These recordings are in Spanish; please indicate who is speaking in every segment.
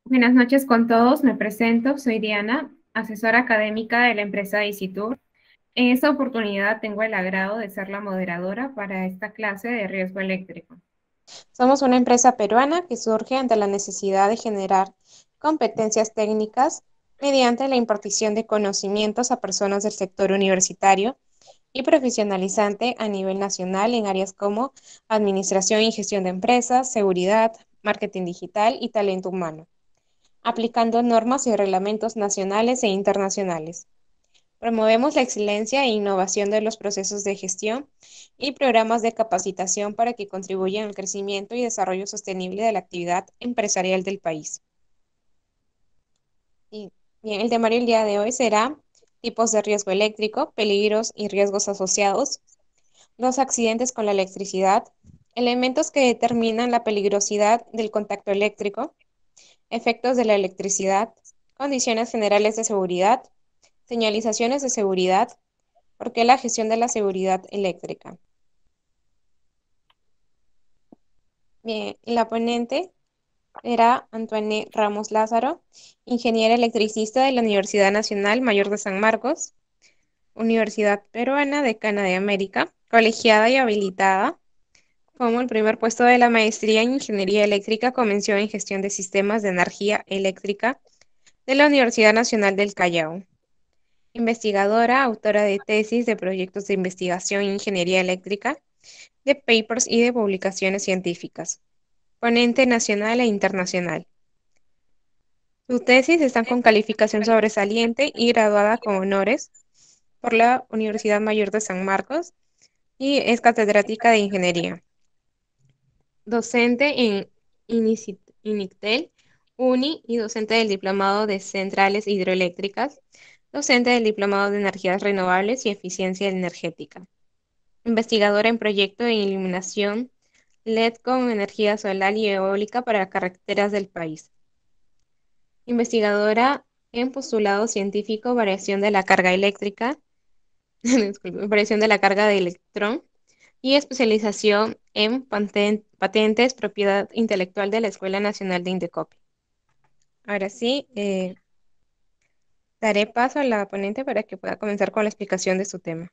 Speaker 1: Buenas noches con todos, me presento, soy Diana, asesora académica de la empresa EasyTour. En esta oportunidad tengo el agrado de ser la moderadora para esta clase de riesgo eléctrico.
Speaker 2: Somos una empresa peruana que surge ante la necesidad de generar competencias técnicas mediante la impartición de conocimientos a personas del sector universitario y profesionalizante a nivel nacional en áreas como administración y gestión de empresas, seguridad, marketing digital y talento humano, aplicando normas y reglamentos nacionales e internacionales. Promovemos la excelencia e innovación de los procesos de gestión y programas de capacitación para que contribuyan al crecimiento y desarrollo sostenible de la actividad empresarial del país. Y bien, el temario del día de hoy será tipos de riesgo eléctrico, peligros y riesgos asociados, los accidentes con la electricidad, elementos que determinan la peligrosidad del contacto eléctrico, efectos de la electricidad, condiciones generales de seguridad, señalizaciones de seguridad. ¿Por qué la gestión de la seguridad eléctrica? Bien, la ponente era Antoine Ramos Lázaro, ingeniera electricista de la Universidad Nacional Mayor de San Marcos, Universidad Peruana Decana de América, colegiada y habilitada como el primer puesto de la maestría en Ingeniería Eléctrica con mención en Gestión de Sistemas de Energía Eléctrica de la Universidad Nacional del Callao. Investigadora, autora de tesis, de proyectos de investigación en Ingeniería Eléctrica, de papers y de publicaciones científicas. Ponente nacional e internacional. Sus tesis están con calificación sobresaliente y graduada con honores por la Universidad Mayor de San Marcos y es catedrática de Ingeniería. Docente en INICTEL, UNI y docente del Diplomado de Centrales Hidroeléctricas, docente del Diplomado de Energías Renovables y Eficiencia Energética. Investigadora en proyecto de iluminación LED con energía solar y eólica para carreteras del país. Investigadora en postulado científico, variación de la carga eléctrica, disculpe, variación de la carga de electrón y especialización en patentes, propiedad intelectual de la Escuela Nacional de Indecopi. Ahora sí, daré paso a la ponente para que pueda comenzar con la explicación de su tema.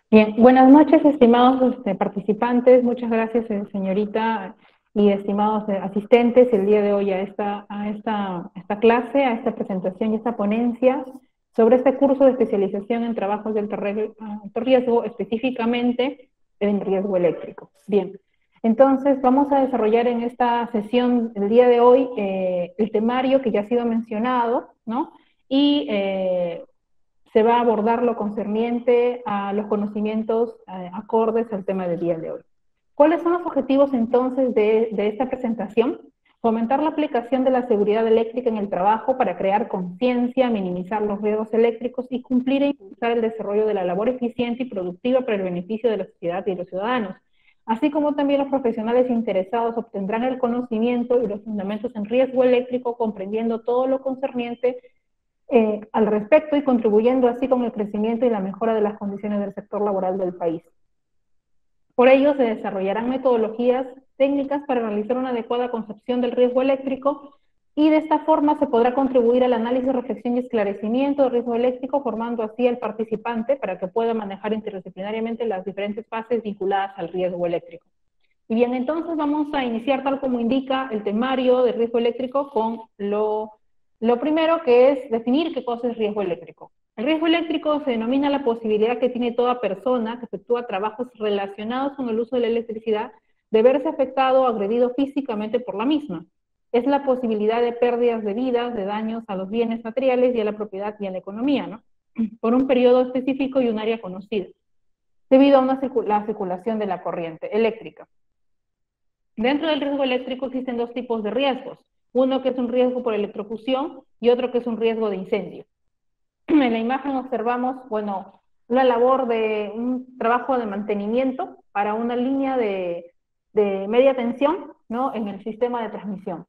Speaker 3: Bien, buenas noches, estimados participantes. Muchas gracias, señorita, y estimados asistentes el día de hoy a esta clase, a esta presentación y esta ponencia sobre este curso de especialización en trabajos de alto riesgo, específicamente en riesgo eléctrico. Bien, entonces vamos a desarrollar en esta sesión el día de hoy el temario que ya ha sido mencionado, ¿no? Y se va a abordar lo concerniente a los conocimientos acordes al tema del día de hoy. ¿Cuáles son los objetivos entonces de esta presentación? Fomentar la aplicación de la seguridad eléctrica en el trabajo para crear conciencia, minimizar los riesgos eléctricos y cumplir e impulsar el desarrollo de la labor eficiente y productiva para el beneficio de la sociedad y de los ciudadanos. Así como también los profesionales interesados obtendrán el conocimiento y los fundamentos en riesgo eléctrico, comprendiendo todo lo concerniente al respecto y contribuyendo así con el crecimiento y la mejora de las condiciones del sector laboral del país. Por ello, se desarrollarán metodologías técnicas para realizar una adecuada concepción del riesgo eléctrico y de esta forma se podrá contribuir al análisis, reflexión y esclarecimiento del riesgo eléctrico, formando así al participante para que pueda manejar interdisciplinariamente las diferentes fases vinculadas al riesgo eléctrico. Y bien, entonces vamos a iniciar tal como indica el temario de riesgo eléctrico con lo primero, que es definir qué cosa es riesgo eléctrico. El riesgo eléctrico se denomina la posibilidad que tiene toda persona que efectúa trabajos relacionados con el uso de la electricidad de verse afectado o agredido físicamente por la misma. Es la posibilidad de pérdidas de vidas, de daños a los bienes materiales y a la propiedad y a la economía, ¿no? Por un periodo específico y un área conocida, debido a la circulación de la corriente eléctrica. Dentro del riesgo eléctrico existen dos tipos de riesgos. Uno que es un riesgo por electrocución y otro que es un riesgo de incendio. En la imagen observamos, bueno, una labor de un trabajo de mantenimiento para una línea de media tensión, ¿no?, en el sistema de transmisión.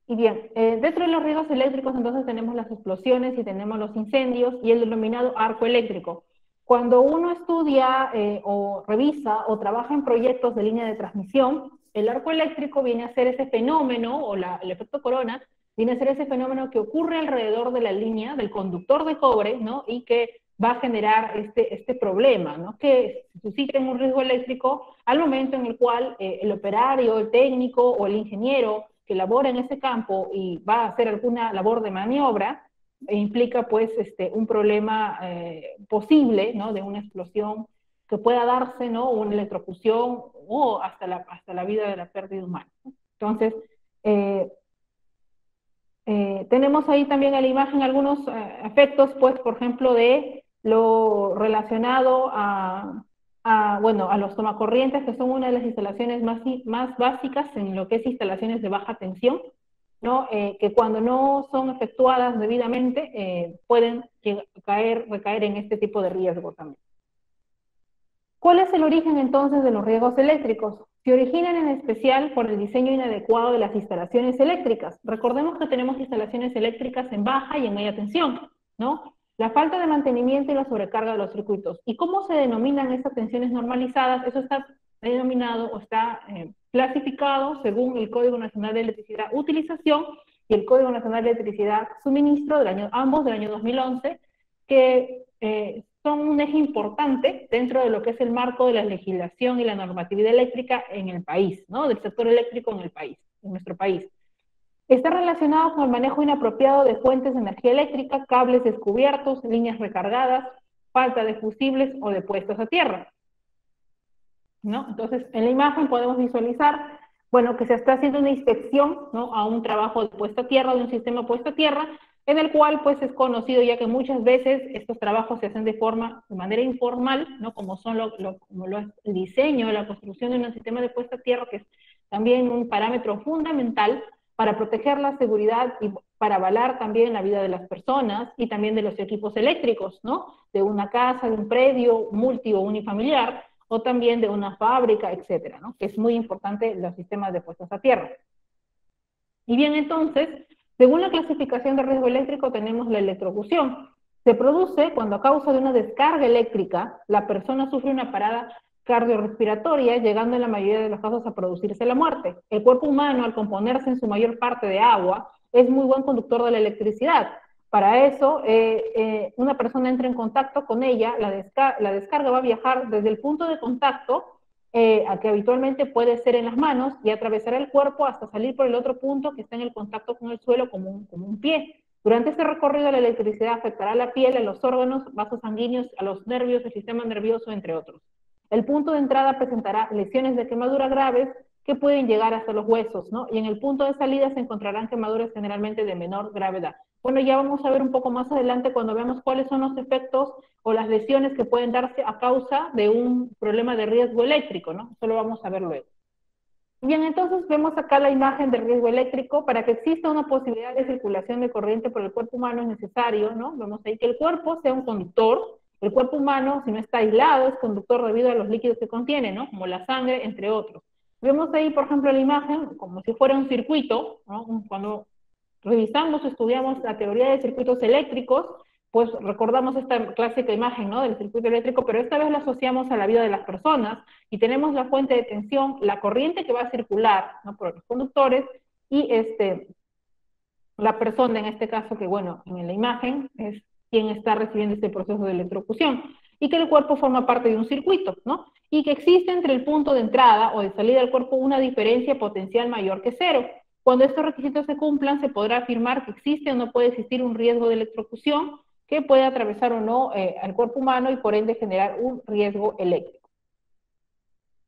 Speaker 3: Y bien, dentro de los riesgos eléctricos entonces tenemos las explosiones y tenemos los incendios y el denominado arco eléctrico. Cuando uno estudia o revisa o trabaja en proyectos de línea de transmisión, el arco eléctrico viene a ser ese fenómeno, o el efecto corona, viene a ser ese fenómeno que ocurre alrededor de la línea del conductor de cobre, ¿no? Y que va a generar este problema, ¿no? Que susciten un riesgo eléctrico al momento en el cual el operario, el técnico o el ingeniero que labora en ese campo y va a hacer alguna labor de maniobra, implica pues un problema posible, ¿no? De una explosión que pueda darse, ¿no? Una electrocución o hasta la vida de la pérdida humana. Entonces, tenemos ahí también en la imagen algunos efectos, pues, por ejemplo, de lo relacionado bueno, a los tomacorrientes, que son una de las instalaciones más básicas en lo que es instalaciones de baja tensión, ¿no? Que cuando no son efectuadas debidamente pueden recaer en este tipo de riesgo también. ¿Cuál es el origen entonces de los riesgos eléctricos? Se originan en especial por el diseño inadecuado de las instalaciones eléctricas. Recordemos que tenemos instalaciones eléctricas en baja y en media tensión, ¿no? La falta de mantenimiento y la sobrecarga de los circuitos. ¿Y cómo se denominan estas tensiones normalizadas? Eso está denominado o está clasificado según el Código Nacional de Electricidad Utilización y el Código Nacional de Electricidad Suministro, ambos del año 2011, que son un eje importante dentro de lo que es el marco de la legislación y la normatividad eléctrica en el país, ¿no? Del sector eléctrico en el país, en nuestro país. Está relacionado con el manejo inapropiado de fuentes de energía eléctrica, cables descubiertos, líneas recargadas, falta de fusibles o de puestos a tierra, ¿no? Entonces, en la imagen podemos visualizar, bueno, que se está haciendo una inspección, ¿no? A un trabajo de puesta a tierra, de un sistema puesto a tierra, en el cual pues es conocido ya que muchas veces estos trabajos se hacen de manera informal, ¿no? Como son el diseño, la construcción de un sistema de puesta a tierra, que es también un parámetro fundamental para proteger la seguridad y para avalar también la vida de las personas y también de los equipos eléctricos, ¿no? De una casa, de un predio multi o unifamiliar, o también de una fábrica, etcétera, ¿no? Que es muy importante los sistemas de puestas a tierra. Y bien, entonces, según la clasificación de riesgo eléctrico tenemos la electrocución. Se produce cuando a causa de una descarga eléctrica la persona sufre una parada cardiorrespiratoria, llegando en la mayoría de los casos a producirse la muerte. El cuerpo humano, al componerse en su mayor parte de agua, es muy buen conductor de la electricidad. Para eso, una persona entra en contacto con ella, la descarga va a viajar desde el punto de contacto a que habitualmente puede ser en las manos y atravesar el cuerpo hasta salir por el otro punto que está en el contacto con el suelo como un pie. Durante este recorrido la electricidad afectará a la piel, a los órganos, vasos sanguíneos, a los nervios, el sistema nervioso, entre otros. El punto de entrada presentará lesiones de quemadura graves que pueden llegar hasta los huesos, ¿no? Y en el punto de salida se encontrarán quemaduras generalmente de menor gravedad. Bueno, ya vamos a ver un poco más adelante cuando veamos cuáles son los efectos o las lesiones que pueden darse a causa de un problema de riesgo eléctrico, ¿no? Eso lo vamos a ver luego. Bien, entonces vemos acá la imagen del riesgo eléctrico. Para que exista una posibilidad de circulación de corriente por el cuerpo humano es necesario, ¿no? Vemos ahí que el cuerpo sea un conductor. El cuerpo humano, si no está aislado, es conductor debido a los líquidos que contiene, ¿no? Como la sangre, entre otros. Vemos ahí, por ejemplo, la imagen como si fuera un circuito, ¿no? Cuando revisamos, estudiamos la teoría de circuitos eléctricos, pues recordamos esta clásica imagen, ¿no? Del circuito eléctrico, pero esta vez la asociamos a la vida de las personas y tenemos la fuente de tensión, la corriente que va a circular, ¿no? Por los conductores y la persona en este caso que, bueno, en la imagen es quien está recibiendo este proceso de electrocución y que el cuerpo forma parte de un circuito, ¿no? Y que existe entre el punto de entrada o de salida del cuerpo una diferencia potencial mayor que cero. Cuando estos requisitos se cumplan, se podrá afirmar que existe o no puede existir un riesgo de electrocución que puede atravesar o no al cuerpo humano y por ende generar un riesgo eléctrico.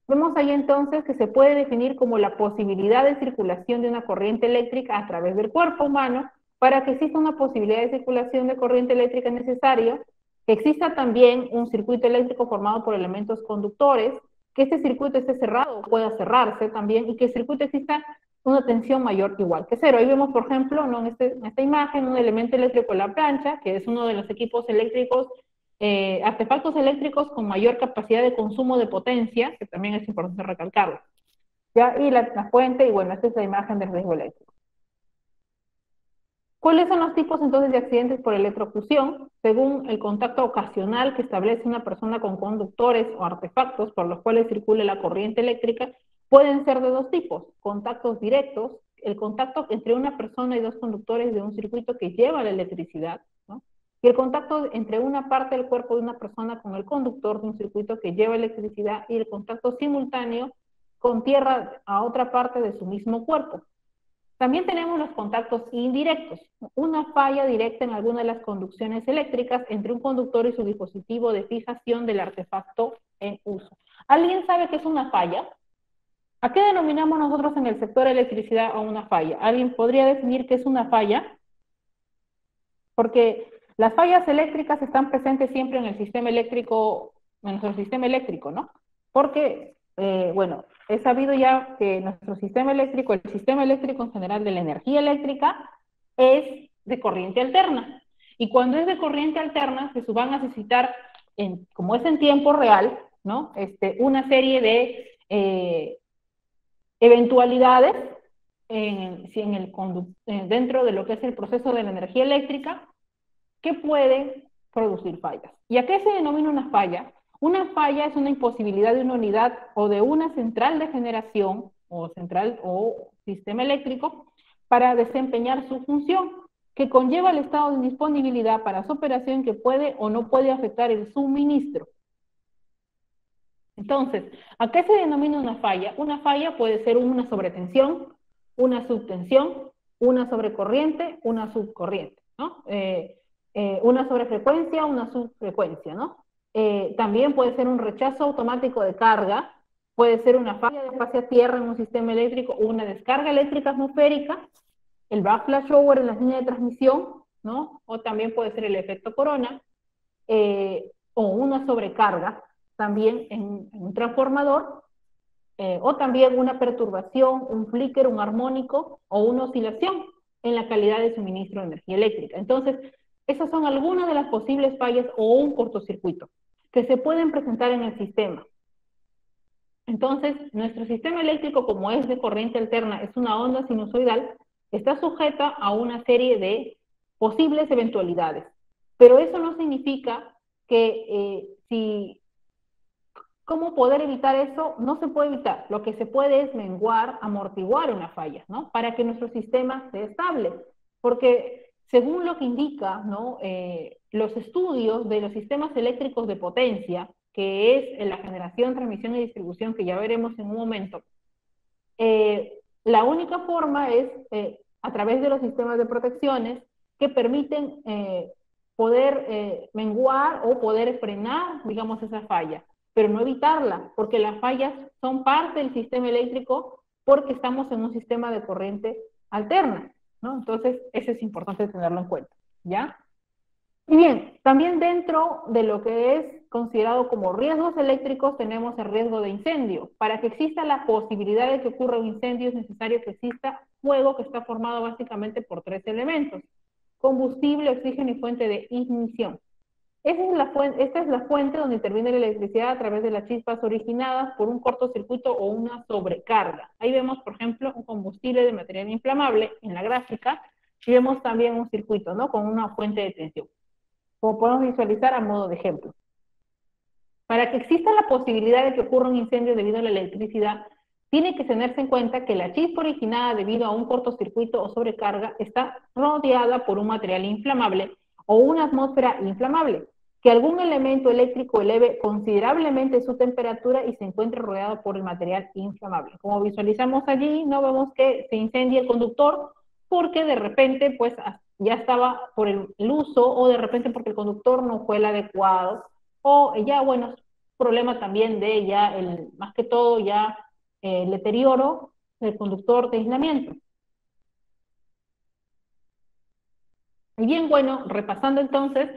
Speaker 3: Vemos ahí entonces que se puede definir como la posibilidad de circulación de una corriente eléctrica a través del cuerpo humano. Para que exista una posibilidad de circulación de corriente eléctrica es necesario que exista también un circuito eléctrico formado por elementos conductores, que este circuito esté cerrado o pueda cerrarse también, y que el circuito exista una tensión mayor o igual que cero. Ahí vemos, por ejemplo, ¿no? en esta imagen, un elemento eléctrico en la plancha, que es uno de los equipos eléctricos, artefactos eléctricos con mayor capacidad de consumo de potencia, que también es importante recalcarlo. ¿Ya? Y la fuente, y bueno, esta es la imagen del riesgo eléctrico. ¿Cuáles son los tipos entonces de accidentes por electrofusión? Según el contacto ocasional que establece una persona con conductores o artefactos por los cuales circule la corriente eléctrica, pueden ser de dos tipos: contactos directos, el contacto entre una persona y dos conductores de un circuito que lleva la electricidad, ¿no? Y el contacto entre una parte del cuerpo de una persona con el conductor de un circuito que lleva electricidad, y el contacto simultáneo con tierra a otra parte de su mismo cuerpo. También tenemos los contactos indirectos, una falla directa en alguna de las conducciones eléctricas entre un conductor y su dispositivo de fijación del artefacto en uso. ¿Alguien sabe qué es una falla? ¿A qué denominamos nosotros en el sector electricidad a una falla? ¿Alguien podría definir qué es una falla? Porque las fallas eléctricas están presentes siempre en el sistema eléctrico, en nuestro sistema eléctrico, ¿no? Porque, bueno, es sabido ya que nuestro sistema eléctrico, el sistema eléctrico en general de la energía eléctrica, es de corriente alterna. Y cuando es de corriente alterna, se van a necesitar, como es en tiempo real, ¿no? Una serie de eventualidades dentro de lo que es el proceso de la energía eléctrica que pueden producir fallas. ¿Y a qué se denomina una falla? Una falla es una imposibilidad de una unidad o de una central de generación o sistema eléctrico para desempeñar su función, que conlleva el estado de indisponibilidad para su operación, que puede o no puede afectar el suministro. Entonces, ¿a qué se denomina una falla? Una falla puede ser una sobretensión, una subtensión, una sobrecorriente, una subcorriente, ¿no? Una sobrefrecuencia, una subfrecuencia, ¿no? También puede ser un rechazo automático de carga, puede ser una falla de fase a tierra en un sistema eléctrico, o una descarga eléctrica atmosférica, el backflash shower en las líneas de transmisión, ¿no? O también puede ser el efecto corona, o una sobrecarga, también en un transformador, o también una perturbación, un flicker, un armónico o una oscilación en la calidad de suministro de energía eléctrica. Entonces, esas son algunas de las posibles fallas o un cortocircuito que se pueden presentar en el sistema. Entonces, nuestro sistema eléctrico, como es de corriente alterna, es una onda sinusoidal, está sujeta a una serie de posibles eventualidades. Pero eso no significa que ¿cómo poder evitar eso? No se puede evitar. Lo que se puede es menguar, amortiguar una falla, ¿no? Para que nuestro sistema sea estable. Porque según lo que indica, ¿no? Los estudios de los sistemas eléctricos de potencia, que es la generación, transmisión y distribución, que ya veremos en un momento, la única forma es a través de los sistemas de protecciones que permiten poder menguar o poder frenar, digamos, esa falla, pero no evitarla, porque las fallas son parte del sistema eléctrico porque estamos en un sistema de corriente alterna, ¿no? Entonces, eso es importante tenerlo en cuenta, ¿ya? Y bien, también dentro de lo que es considerado como riesgos eléctricos tenemos el riesgo de incendio. Para que exista la posibilidad de que ocurra un incendio es necesario que exista fuego, que está formado básicamente por tres elementos: combustible, oxígeno y fuente de ignición. Esta es la fuente donde interviene la electricidad a través de las chispas originadas por un cortocircuito o una sobrecarga. Ahí vemos, por ejemplo, un combustible de material inflamable en la gráfica, y vemos también un circuito, ¿no? Con una fuente de tensión, como podemos visualizar a modo de ejemplo. Para que exista la posibilidad de que ocurra un incendio debido a la electricidad, tiene que tenerse en cuenta que la chispa originada debido a un cortocircuito o sobrecarga está rodeada por un material inflamable o una atmósfera inflamable, que algún elemento eléctrico eleve considerablemente su temperatura y se encuentre rodeado por el material inflamable. Como visualizamos allí, no vemos que se incendia el conductor porque de repente pues ya estaba por el uso, o de repente porque el conductor no fue el adecuado, o ya, bueno, problema también de ya, más que todo ya el deterioro del conductor de aislamiento. Y bien, bueno, repasando entonces,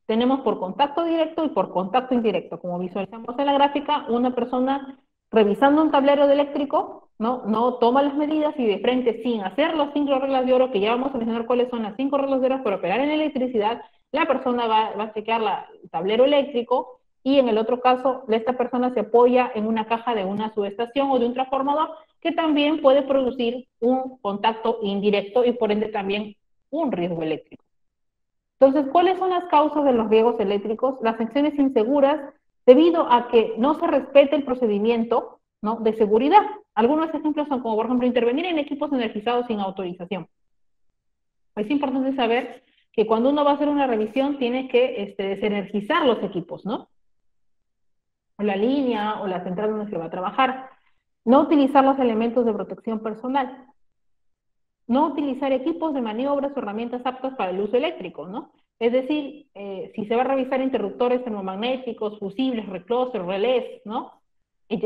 Speaker 3: tenemos por contacto directo y por contacto indirecto. Como visualizamos en la gráfica, una persona revisando un tablero de eléctrico, no toma las medidas y de frente, sin hacer las 5 reglas de oro, que ya vamos a mencionar cuáles son las 5 reglas de oro para operar en electricidad, la persona va a chequear el tablero eléctrico, y en el otro caso, esta persona se apoya en una caja de una subestación o de un transformador, que también puede producir un contacto indirecto y por ende también un riesgo eléctrico. Entonces, ¿cuáles son las causas de los riesgos eléctricos? Las acciones inseguras debido a que no se respete el procedimiento, ¿no?, de seguridad. Algunos ejemplos son como, por ejemplo, intervenir en equipos energizados sin autorización. Es importante saber que cuando uno va a hacer una revisión tiene que desenergizar los equipos, ¿no? O la línea o la central donde se va a trabajar. No utilizar los elementos de protección personal. No utilizar equipos de maniobras o herramientas aptas para el uso eléctrico, ¿no? Es decir, si se va a revisar interruptores termomagnéticos, fusibles, recloses, relés, ¿no?,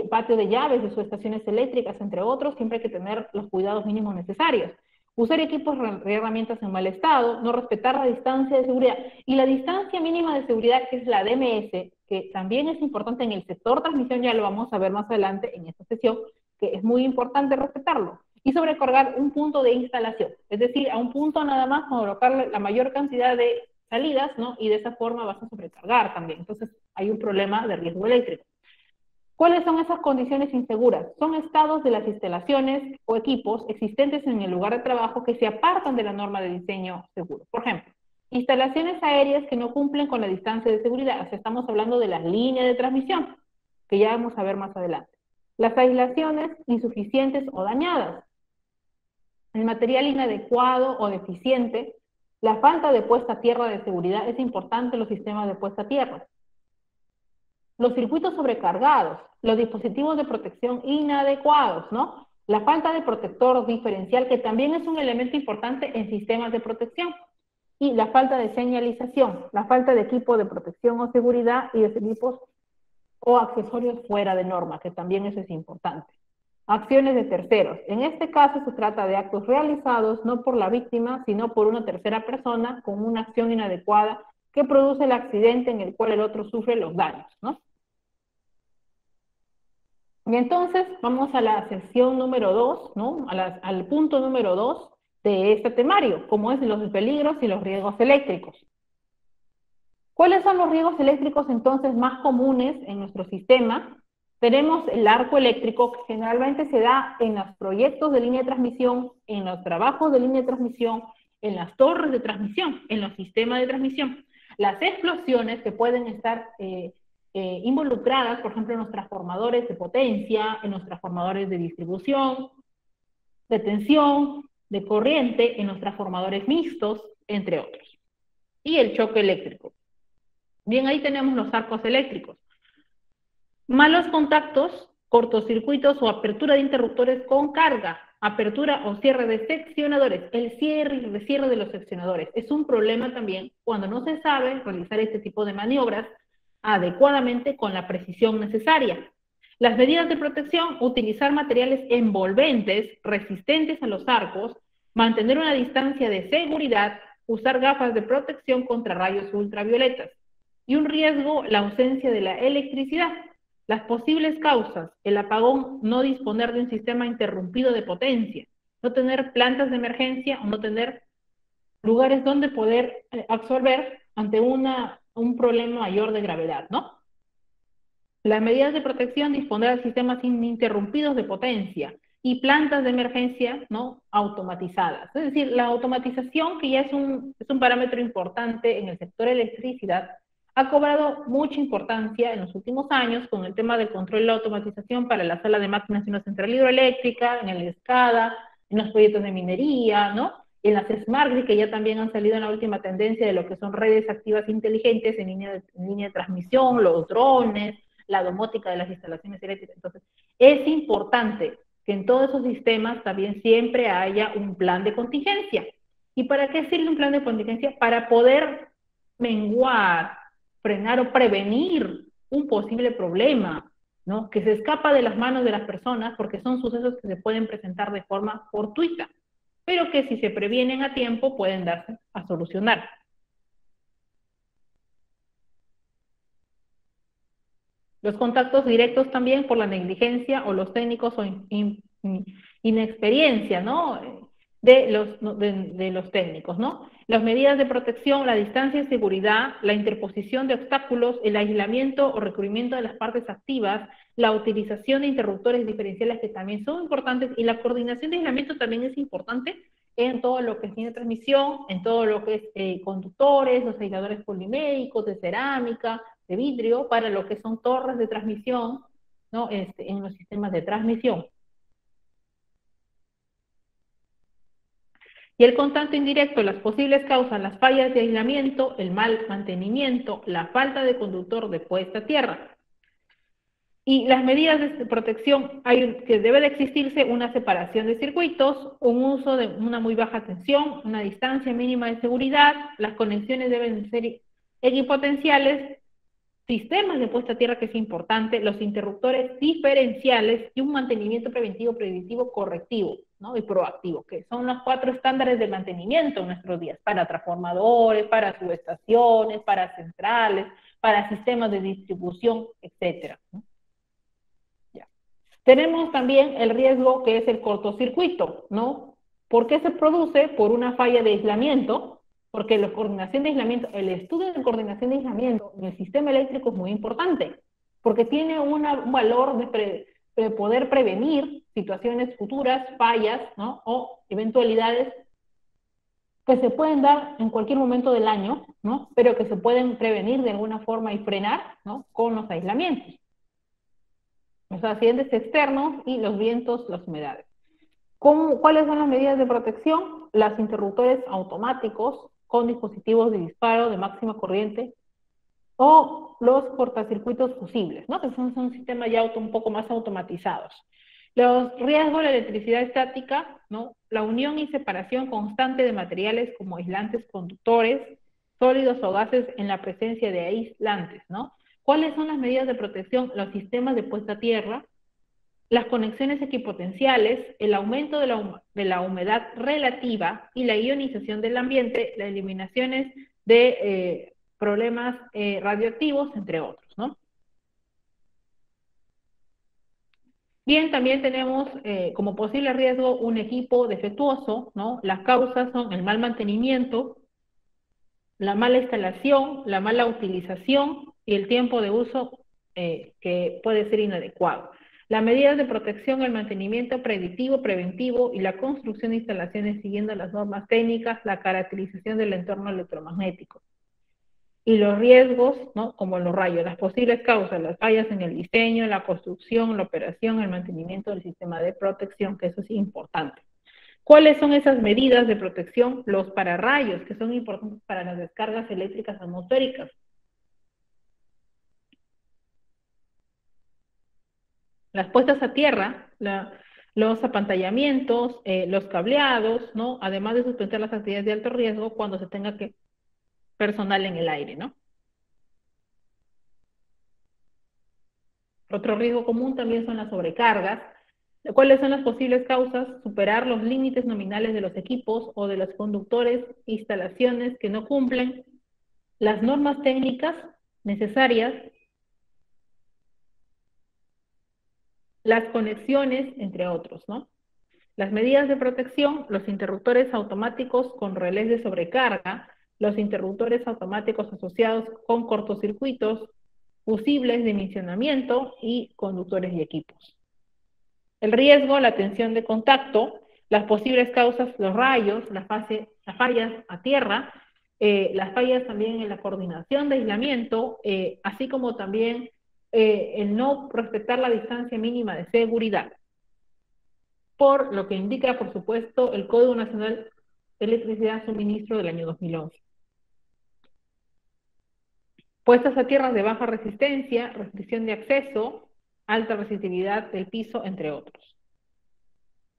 Speaker 3: patio de llaves de subestaciones eléctricas, entre otros, siempre hay que tener los cuidados mínimos necesarios. Usar equipos y herramientas en mal estado, no respetar la distancia de seguridad. Y la distancia mínima de seguridad, que es la DMS, que también es importante en el sector transmisión, ya lo vamos a ver más adelante en esta sesión, que es muy importante respetarlo. Y sobrecargar un punto de instalación, es decir, a un punto nada más colocarle la mayor cantidad de salidas, ¿no?, y de esa forma vas a sobrecargar también. Entonces hay un problema de riesgo eléctrico. ¿Cuáles son esas condiciones inseguras? Son estados de las instalaciones o equipos existentes en el lugar de trabajo que se apartan de la norma de diseño seguro. Por ejemplo, instalaciones aéreas que no cumplen con la distancia de seguridad. O sea, estamos hablando de las líneas de transmisión, que ya vamos a ver más adelante. Las aislaciones insuficientes o dañadas. El material inadecuado o deficiente. La falta de puesta a tierra de seguridad. Es importante los sistemas de puesta a tierra. Los circuitos sobrecargados, los dispositivos de protección inadecuados, ¿no? La falta de protector diferencial, que también es un elemento importante en sistemas de protección. Y la falta de señalización, la falta de equipo de protección o seguridad y de equipos o accesorios fuera de norma, que también eso es importante. Acciones de terceros. En este caso se trata de actos realizados no por la víctima, sino por una tercera persona con una acción inadecuada que produce el accidente en el cual el otro sufre los daños, ¿no? Y entonces vamos a la sección número 2, ¿no?, al punto número 2 de este temario, como es los peligros y los riesgos eléctricos. ¿Cuáles son los riesgos eléctricos entonces más comunes en nuestro sistema? Tenemos el arco eléctrico, que generalmente se da en los proyectos de línea de transmisión, en los trabajos de línea de transmisión, en las torres de transmisión, en los sistemas de transmisión. Las explosiones que pueden estar involucradas, por ejemplo, en los transformadores de potencia, en los transformadores de distribución, de tensión, de corriente, en los transformadores mixtos, entre otros. Y el choque eléctrico. Bien, ahí tenemos los arcos eléctricos. Malos contactos, cortocircuitos o apertura de interruptores con carga, apertura o cierre de seccionadores. El cierre y recierre de los seccionadores es un problema también cuando no se sabe realizar este tipo de maniobras adecuadamente con la precisión necesaria. Las medidas de protección: utilizar materiales envolventes, resistentes a los arcos, mantener una distancia de seguridad, usar gafas de protección contra rayos ultravioletas. Y un riesgo, la ausencia de la electricidad. Las posibles causas: el apagón, no disponer de un sistema interrumpido de potencia, no tener plantas de emergencia o no tener lugares donde poder absorber ante un problema mayor de gravedad, ¿no? Las medidas de protección: disponer de sistemas ininterrumpidos de potencia y plantas de emergencia, ¿no?, automatizadas. Es decir, la automatización, que ya es un parámetro importante en el sector electricidad, ha cobrado mucha importancia en los últimos años con el tema del control de la automatización para la sala de máquinas de una central hidroeléctrica, en el SCADA, en los proyectos de minería, ¿no?, en las Smart Grid, que ya también han salido en la última tendencia de lo que son redes activas inteligentes en línea de transmisión, los drones, la domótica de las instalaciones eléctricas. Entonces, es importante que en todos esos sistemas también siempre haya un plan de contingencia. ¿Y para qué sirve un plan de contingencia? Para poder menguar, frenar o prevenir un posible problema, ¿no?, que se escapa de las manos de las personas, porque son sucesos que se pueden presentar de forma fortuita, pero que si se previenen a tiempo pueden darse a solucionar. Los contactos directos también por la negligencia o los técnicos o inexperiencia, ¿no?, de los técnicos, ¿no? Las medidas de protección, la distancia de seguridad, la interposición de obstáculos, el aislamiento o recubrimiento de las partes activas, la utilización de interruptores diferenciales, que también son importantes, y la coordinación de aislamiento también es importante en todo lo que tiene transmisión, en todo lo que es conductores, los aisladores poliméricos, de cerámica, de vidrio, para lo que son torres de transmisión, ¿no? En los sistemas de transmisión. Y el contacto indirecto, las posibles causas, las fallas de aislamiento, el mal mantenimiento, la falta de conductor de puesta a tierra. Y las medidas de protección, que debe de existirse una separación de circuitos, un uso de una muy baja tensión, una distancia mínima de seguridad, las conexiones deben ser equipotenciales, sistemas de puesta a tierra, que es importante, los interruptores diferenciales y un mantenimiento preventivo, predictivo, correctivo, ¿no? Y proactivo, que son los 4 estándares de mantenimiento en nuestros días, para transformadores, para subestaciones, para centrales, para sistemas de distribución, etcétera, ¿no? Tenemos también el riesgo que es el cortocircuito, ¿no? ¿Por qué se produce? Por una falla de aislamiento, porque la coordinación de aislamiento, el estudio de coordinación de aislamiento en el sistema eléctrico es muy importante, porque tiene un valor de poder prevenir situaciones futuras, fallas, ¿no? O eventualidades que se pueden dar en cualquier momento del año, ¿no? Pero que se pueden prevenir de alguna forma y frenar, ¿no? Con los aislamientos. Los accidentes externos y los vientos, las humedades. ¿Cuáles son las medidas de protección? Los interruptores automáticos con dispositivos de disparo de máxima corriente o los cortacircuitos fusibles, ¿no? Que son sistemas ya un poco más automatizados. Los riesgos de la electricidad estática, ¿no? La unión y separación constante de materiales como aislantes conductores, sólidos o gases en la presencia de aislantes, ¿no? ¿Cuáles son las medidas de protección? Los sistemas de puesta a tierra, las conexiones equipotenciales, el aumento de la humedad relativa y la ionización del ambiente, las eliminaciones de problemas radioactivos, entre otros, ¿no? Bien, también tenemos como posible riesgo un equipo defectuoso, ¿no? Las causas son el mal mantenimiento, la mala instalación, la mala utilización y el tiempo de uso que puede ser inadecuado. Las medidas de protección, el mantenimiento predictivo, preventivo y la construcción de instalaciones siguiendo las normas técnicas, la caracterización del entorno electromagnético. Y los riesgos, ¿no? Como los rayos, las posibles causas, las fallas en el diseño, la construcción, la operación, el mantenimiento del sistema de protección, que eso es importante. ¿Cuáles son esas medidas de protección? Los pararrayos, que son importantes para las descargas eléctricas atmosféricas. Las puestas a tierra, los apantallamientos, los cableados, ¿no? Además de suspender las actividades de alto riesgo cuando se tenga personal en el aire, ¿no? Otro riesgo común también son las sobrecargas. ¿Cuáles son las posibles causas? Superar los límites nominales de los equipos o de los conductores, instalaciones que no cumplen las normas técnicas necesarias, las conexiones, entre otros, ¿no? Las medidas de protección, los interruptores automáticos con relés de sobrecarga, los interruptores automáticos asociados con cortocircuitos, fusibles, dimensionamiento y conductores y equipos. El riesgo, la tensión de contacto, las posibles causas, los rayos, las fallas a tierra, las fallas también en la coordinación de aislamiento, así como también el no respetar la distancia mínima de seguridad. Por lo que indica, por supuesto, el Código Nacional de Electricidad Suministro del año 2011. Puestas a tierras de baja resistencia, restricción de acceso, alta resistividad del piso, entre otros.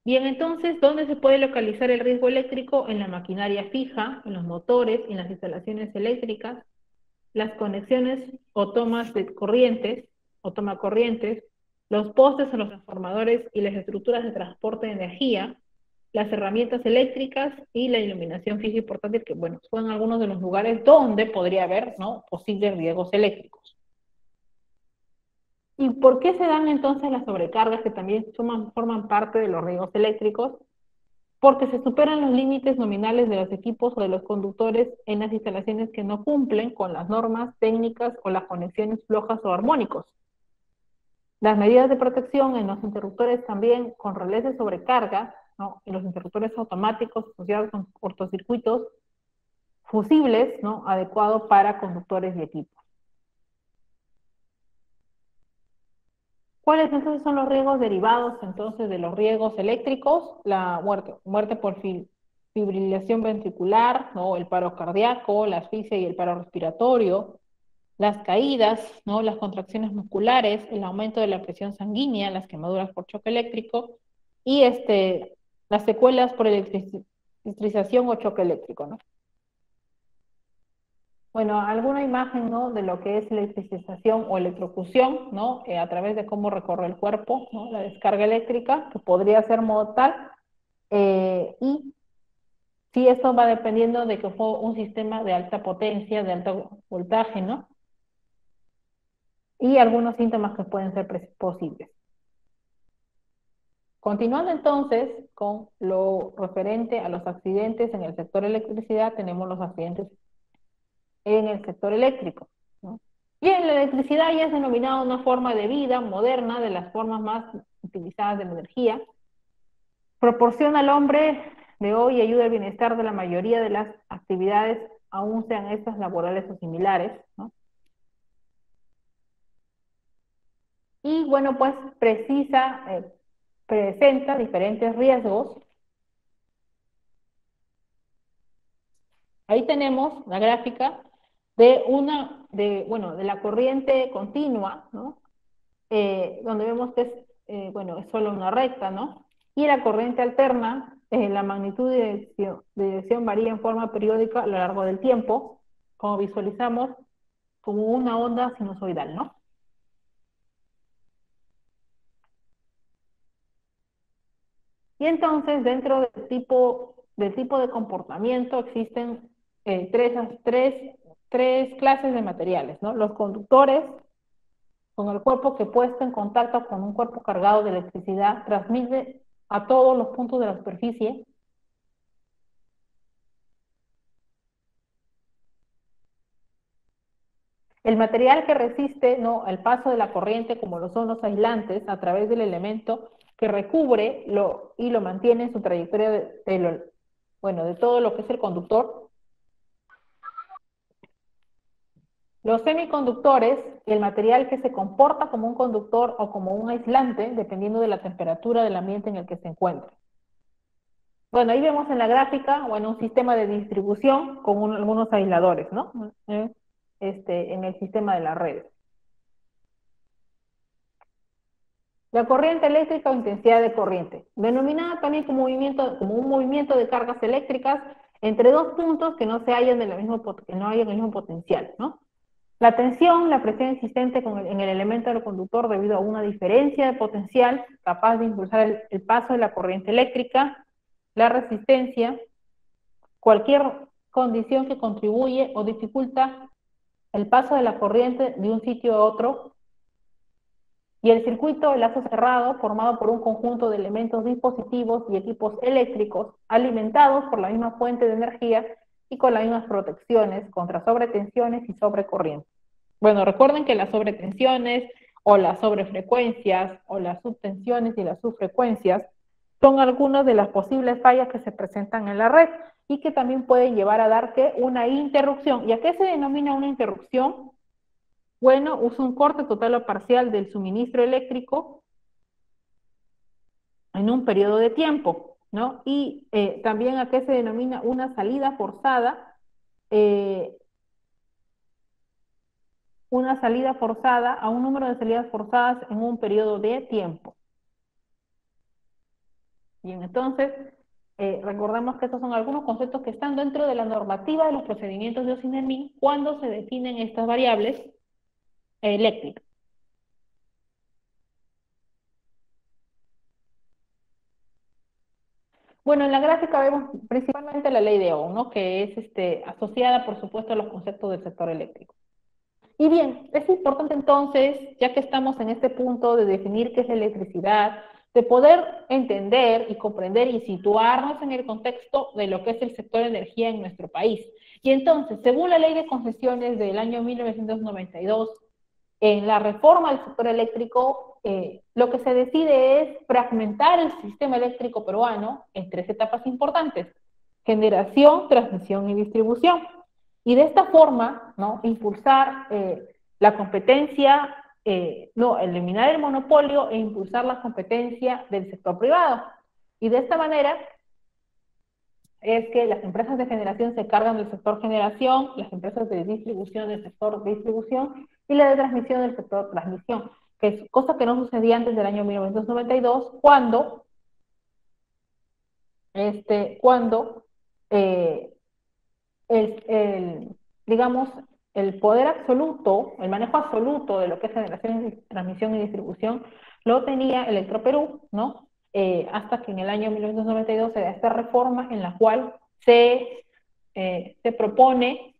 Speaker 3: Bien, entonces, ¿dónde se puede localizar el riesgo eléctrico? En la maquinaria fija, en los motores, en las instalaciones eléctricas, las conexiones o tomas de corrientes, o toma corrientes, los postes en los transformadores y las estructuras de transporte de energía, las herramientas eléctricas y la iluminación fija y portátil, que bueno, son algunos de los lugares donde podría haber, ¿no?, posibles riesgos eléctricos. ¿Y por qué se dan entonces las sobrecargas que también forman parte de los riesgos eléctricos? Porque se superan los límites nominales de los equipos o de los conductores en las instalaciones que no cumplen con las normas técnicas o las conexiones flojas o armónicos. Las medidas de protección en los interruptores también con relés de sobrecarga ¿no? Y los interruptores automáticos asociados con cortocircuitos fusibles, ¿no? Adecuados para conductores y equipos. ¿Cuáles entonces son los riesgos derivados entonces de los riesgos eléctricos? La muerte por fibrilación ventricular, ¿no? El paro cardíaco, la asfixia y el paro respiratorio, las caídas, ¿no? Las contracciones musculares, el aumento de la presión sanguínea, las quemaduras por choque eléctrico y las secuelas por electrización o choque eléctrico, ¿no? Bueno, alguna imagen, ¿no? De lo que es electrización o electrocución, ¿no? A través de cómo recorre el cuerpo, ¿no? La descarga eléctrica, que podría ser mortal, y sí, esto va dependiendo de que fue un sistema de alta potencia, de alto voltaje, ¿no? Y algunos síntomas que pueden ser posibles. Continuando entonces con lo referente a los accidentes en el sector electricidad, tenemos los accidentes en el sector eléctrico, ¿no? Y en la electricidad ya es denominada una forma de vida moderna, de las formas más utilizadas de la energía. Proporciona al hombre de hoy y ayuda al bienestar de la mayoría de las actividades, aún sean estas laborales o similares, ¿no? Y bueno, pues presenta diferentes riesgos. Ahí tenemos la gráfica de la corriente continua, ¿no? Donde vemos que es solo una recta, ¿no? Y la corriente alterna, la magnitud de dirección varía en forma periódica a lo largo del tiempo, como visualizamos como una onda sinusoidal, ¿no? Y entonces, dentro del tipo de comportamiento existen tres clases de materiales, ¿no? Los conductores, con el cuerpo que puesto en contacto con un cuerpo cargado de electricidad, transmite a todos los puntos de la superficie. El material que resiste, ¿no?, el paso de la corriente, como lo son los aislantes, a través del elemento que recubre y lo mantiene en su trayectoria de todo lo que es el conductor. Los semiconductores, el material que se comporta como un conductor o como un aislante, dependiendo de la temperatura del ambiente en el que se encuentra. Bueno, ahí vemos en la gráfica, un sistema de distribución con algunos aisladores, ¿no? En el sistema de las redes. La corriente eléctrica o intensidad de corriente, denominada también como un movimiento de cargas eléctricas entre dos puntos que no hayan el mismo potencial, ¿no? La tensión, la presión existente en el elemento del conductor debido a una diferencia de potencial capaz de impulsar el paso de la corriente eléctrica, la resistencia, cualquier condición que contribuye o dificulta el paso de la corriente de un sitio a otro, y el circuito de lazo cerrado formado por un conjunto de elementos, dispositivos y equipos eléctricos alimentados por la misma fuente de energía y con las mismas protecciones contra sobretensiones y sobrecorrientes. Bueno, recuerden que las sobretensiones o las sobrefrecuencias o las subtensiones y las subfrecuencias son algunas de las posibles fallas que se presentan en la red y que también pueden llevar a dar una interrupción. ¿Y a qué se denomina una interrupción? Bueno, usa un corte total o parcial del suministro eléctrico en un periodo de tiempo, ¿no? Y también a qué se denomina una salida forzada, a un número de salidas forzadas en un periodo de tiempo. Bien, entonces, recordemos que estos son algunos conceptos que están dentro de la normativa de los procedimientos de OSINEMI cuando se definen estas variables eléctricas. Bueno, en la gráfica vemos principalmente la ley de Ohm, ¿no?, que es asociada, por supuesto, a los conceptos del sector eléctrico. Y bien, es importante entonces, ya que estamos en este punto de definir qué es la electricidad, de poder entender y comprender y situarnos en el contexto de lo que es el sector de energía en nuestro país. Y entonces, según la Ley de Concesiones del año 1992, en la reforma del sector eléctrico, lo que se decide es fragmentar el sistema eléctrico peruano en tres etapas importantes: generación, transmisión y distribución. Y de esta forma, ¿no?, impulsar la competencia, no, eliminar el monopolio e impulsar la competencia del sector privado. Y de esta manera es que las empresas de generación se cargan del sector generación, las empresas de distribución del sector distribución y la de transmisión del sector transmisión, que es cosa que no sucedía antes del año 1992, cuando eh, digamos, el poder absoluto, el manejo absoluto de lo que es generación, transmisión y distribución, lo tenía Electroperú, ¿no? Hasta que en el año 1992 se da esta reforma en la cual se propone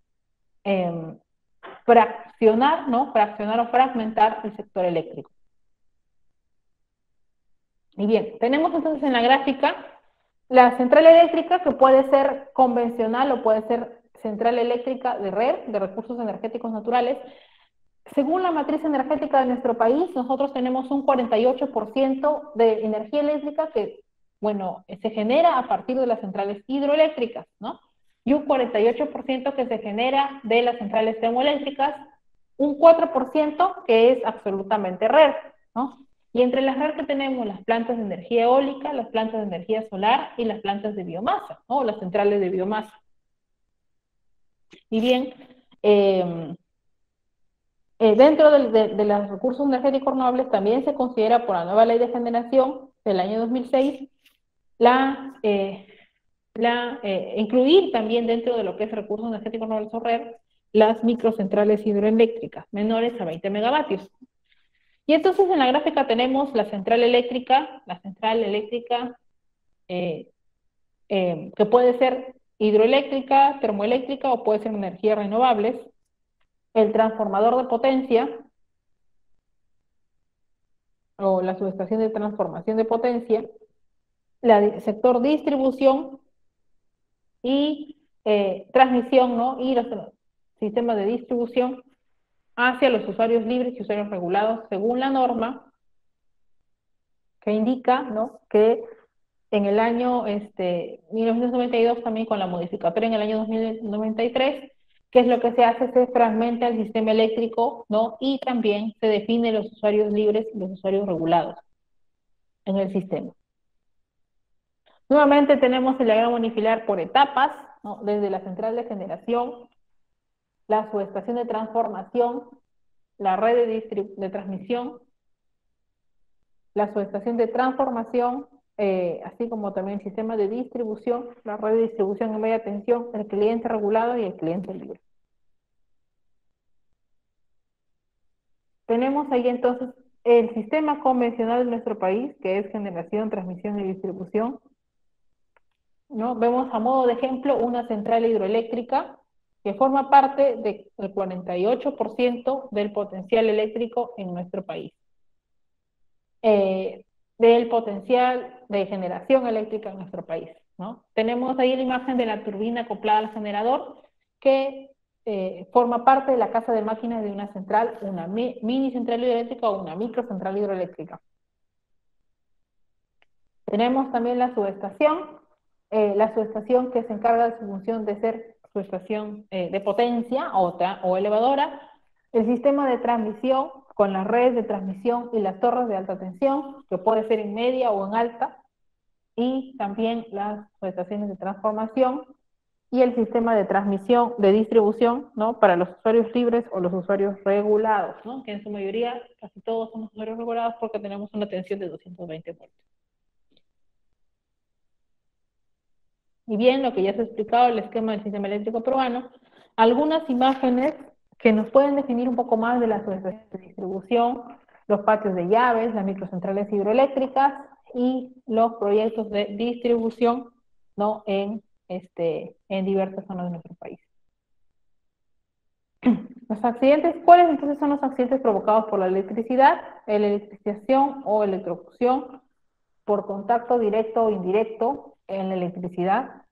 Speaker 3: fraccionar, ¿no?, fraccionar o fragmentar el sector eléctrico. Y bien, tenemos entonces en la gráfica la central eléctrica, que puede ser convencional o puede ser central eléctrica de red, de recursos energéticos naturales. Según la matriz energética de nuestro país, nosotros tenemos un 48% de energía eléctrica que, bueno, se genera a partir de las centrales hidroeléctricas, ¿no? Y un 48% que se genera de las centrales termoeléctricas, un 4% que es absolutamente red, ¿no? Y entre las redes que tenemos las plantas de energía eólica, las plantas de energía solar y las plantas de biomasa, ¿no?, las centrales de biomasa. Y bien, dentro de los recursos energéticos renovables también se considera por la nueva ley de generación del año 2006 incluir también dentro de lo que es recursos energéticos renovables o red las microcentrales hidroeléctricas menores a 20 megavatios. Y entonces en la gráfica tenemos la central eléctrica que puede ser hidroeléctrica, termoeléctrica o puede ser energías renovables, el transformador de potencia o la subestación de transformación de potencia, el sector distribución y transmisión, ¿no?, y los sistemas de distribución hacia los usuarios libres y usuarios regulados según la norma que indica, ¿no?, que en el año 1992, también con la modificatoria en el año 2093, ¿qué es lo que se hace? Se fragmenta el sistema eléctrico, ¿no?, y también se define los usuarios libres y los usuarios regulados en el sistema. Nuevamente tenemos el diagrama unifilar por etapas, ¿no?, desde la central de generación, la subestación de transformación, la red de transmisión, la subestación de transformación, así como también el sistema de distribución, la red de distribución en media tensión, el cliente regulado y el cliente libre. Tenemos ahí entonces el sistema convencional de nuestro país, que es generación, transmisión y distribución, ¿no? Vemos a modo de ejemplo una central hidroeléctrica que forma parte del 48% del potencial eléctrico en nuestro país. Del potencial de generación eléctrica en nuestro país, ¿no? Tenemos ahí la imagen de la turbina acoplada al generador, que forma parte de la casa de máquinas de una central, una mini central hidroeléctrica o una micro central hidroeléctrica. Tenemos también la subestación que se encarga de su función de ser subestación de potencia o elevadora, el sistema de transmisión con las redes de transmisión y las torres de alta tensión, que puede ser en media o en alta, y también las subestaciones de transformación, y el sistema de transmisión, de distribución, ¿no?, para los usuarios libres o los usuarios regulados, ¿no?, que en su mayoría, casi todos somos usuarios regulados porque tenemos una tensión de 220 voltios. Y bien, lo que ya se ha explicado, el esquema del sistema eléctrico peruano, algunas imágenes que nos pueden definir un poco más de las subestaciones de distribución, los patios de llaves, las microcentrales hidroeléctricas y los proyectos de distribución, ¿no?, en diversas zonas de nuestro país. Los accidentes, ¿cuáles entonces son los accidentes provocados por la electricidad? La electrización o electrocución por contacto directo o indirecto en la electricidad,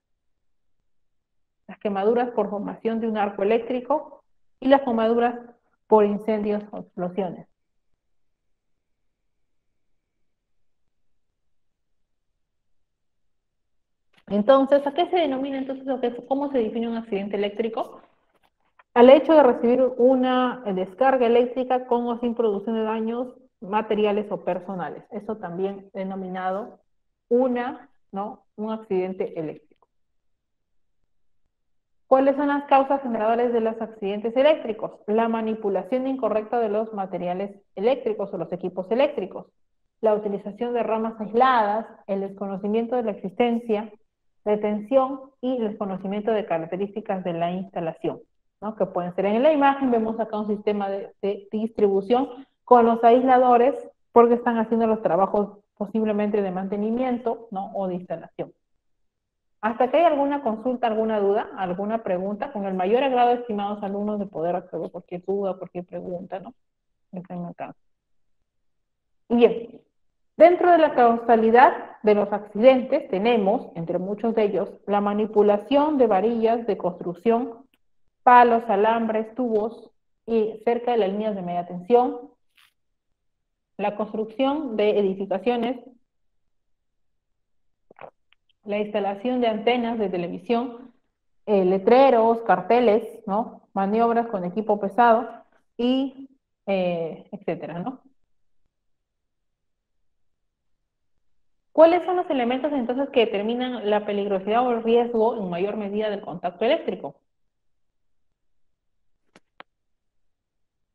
Speaker 3: las quemaduras por formación de un arco eléctrico y las quemaduras por incendios o explosiones. Entonces, ¿a qué se denomina entonces cómo se define un accidente eléctrico? Al hecho de recibir una descarga eléctrica con o sin producción de daños materiales o personales. Eso también denominado un accidente eléctrico. ¿Cuáles son las causas generadoras de los accidentes eléctricos? La manipulación incorrecta de los materiales eléctricos o los equipos eléctricos, la utilización de ramas aisladas, el desconocimiento de la existencia de tensión y el desconocimiento de características de la instalación, ¿no? Que pueden ser en la imagen, vemos acá un sistema de distribución con los aisladores porque están haciendo los trabajos posiblemente de mantenimiento, ¿no? O de instalación. ¿Hasta aquí hay alguna consulta, alguna duda, alguna pregunta? Con el mayor agrado, estimados alumnos, de poder acceder a cualquier duda, cualquier pregunta, ¿no? Que tengan acá. Bien, dentro de la causalidad de los accidentes tenemos, entre muchos de ellos, la manipulación de varillas de construcción, palos, alambres, tubos y cerca de las líneas de media tensión, la construcción de edificaciones, la instalación de antenas de televisión, letreros, carteles, ¿no? Maniobras con equipo pesado y etcétera, ¿no? ¿Cuáles son los elementos entonces que determinan la peligrosidad o el riesgo en mayor medida del contacto eléctrico?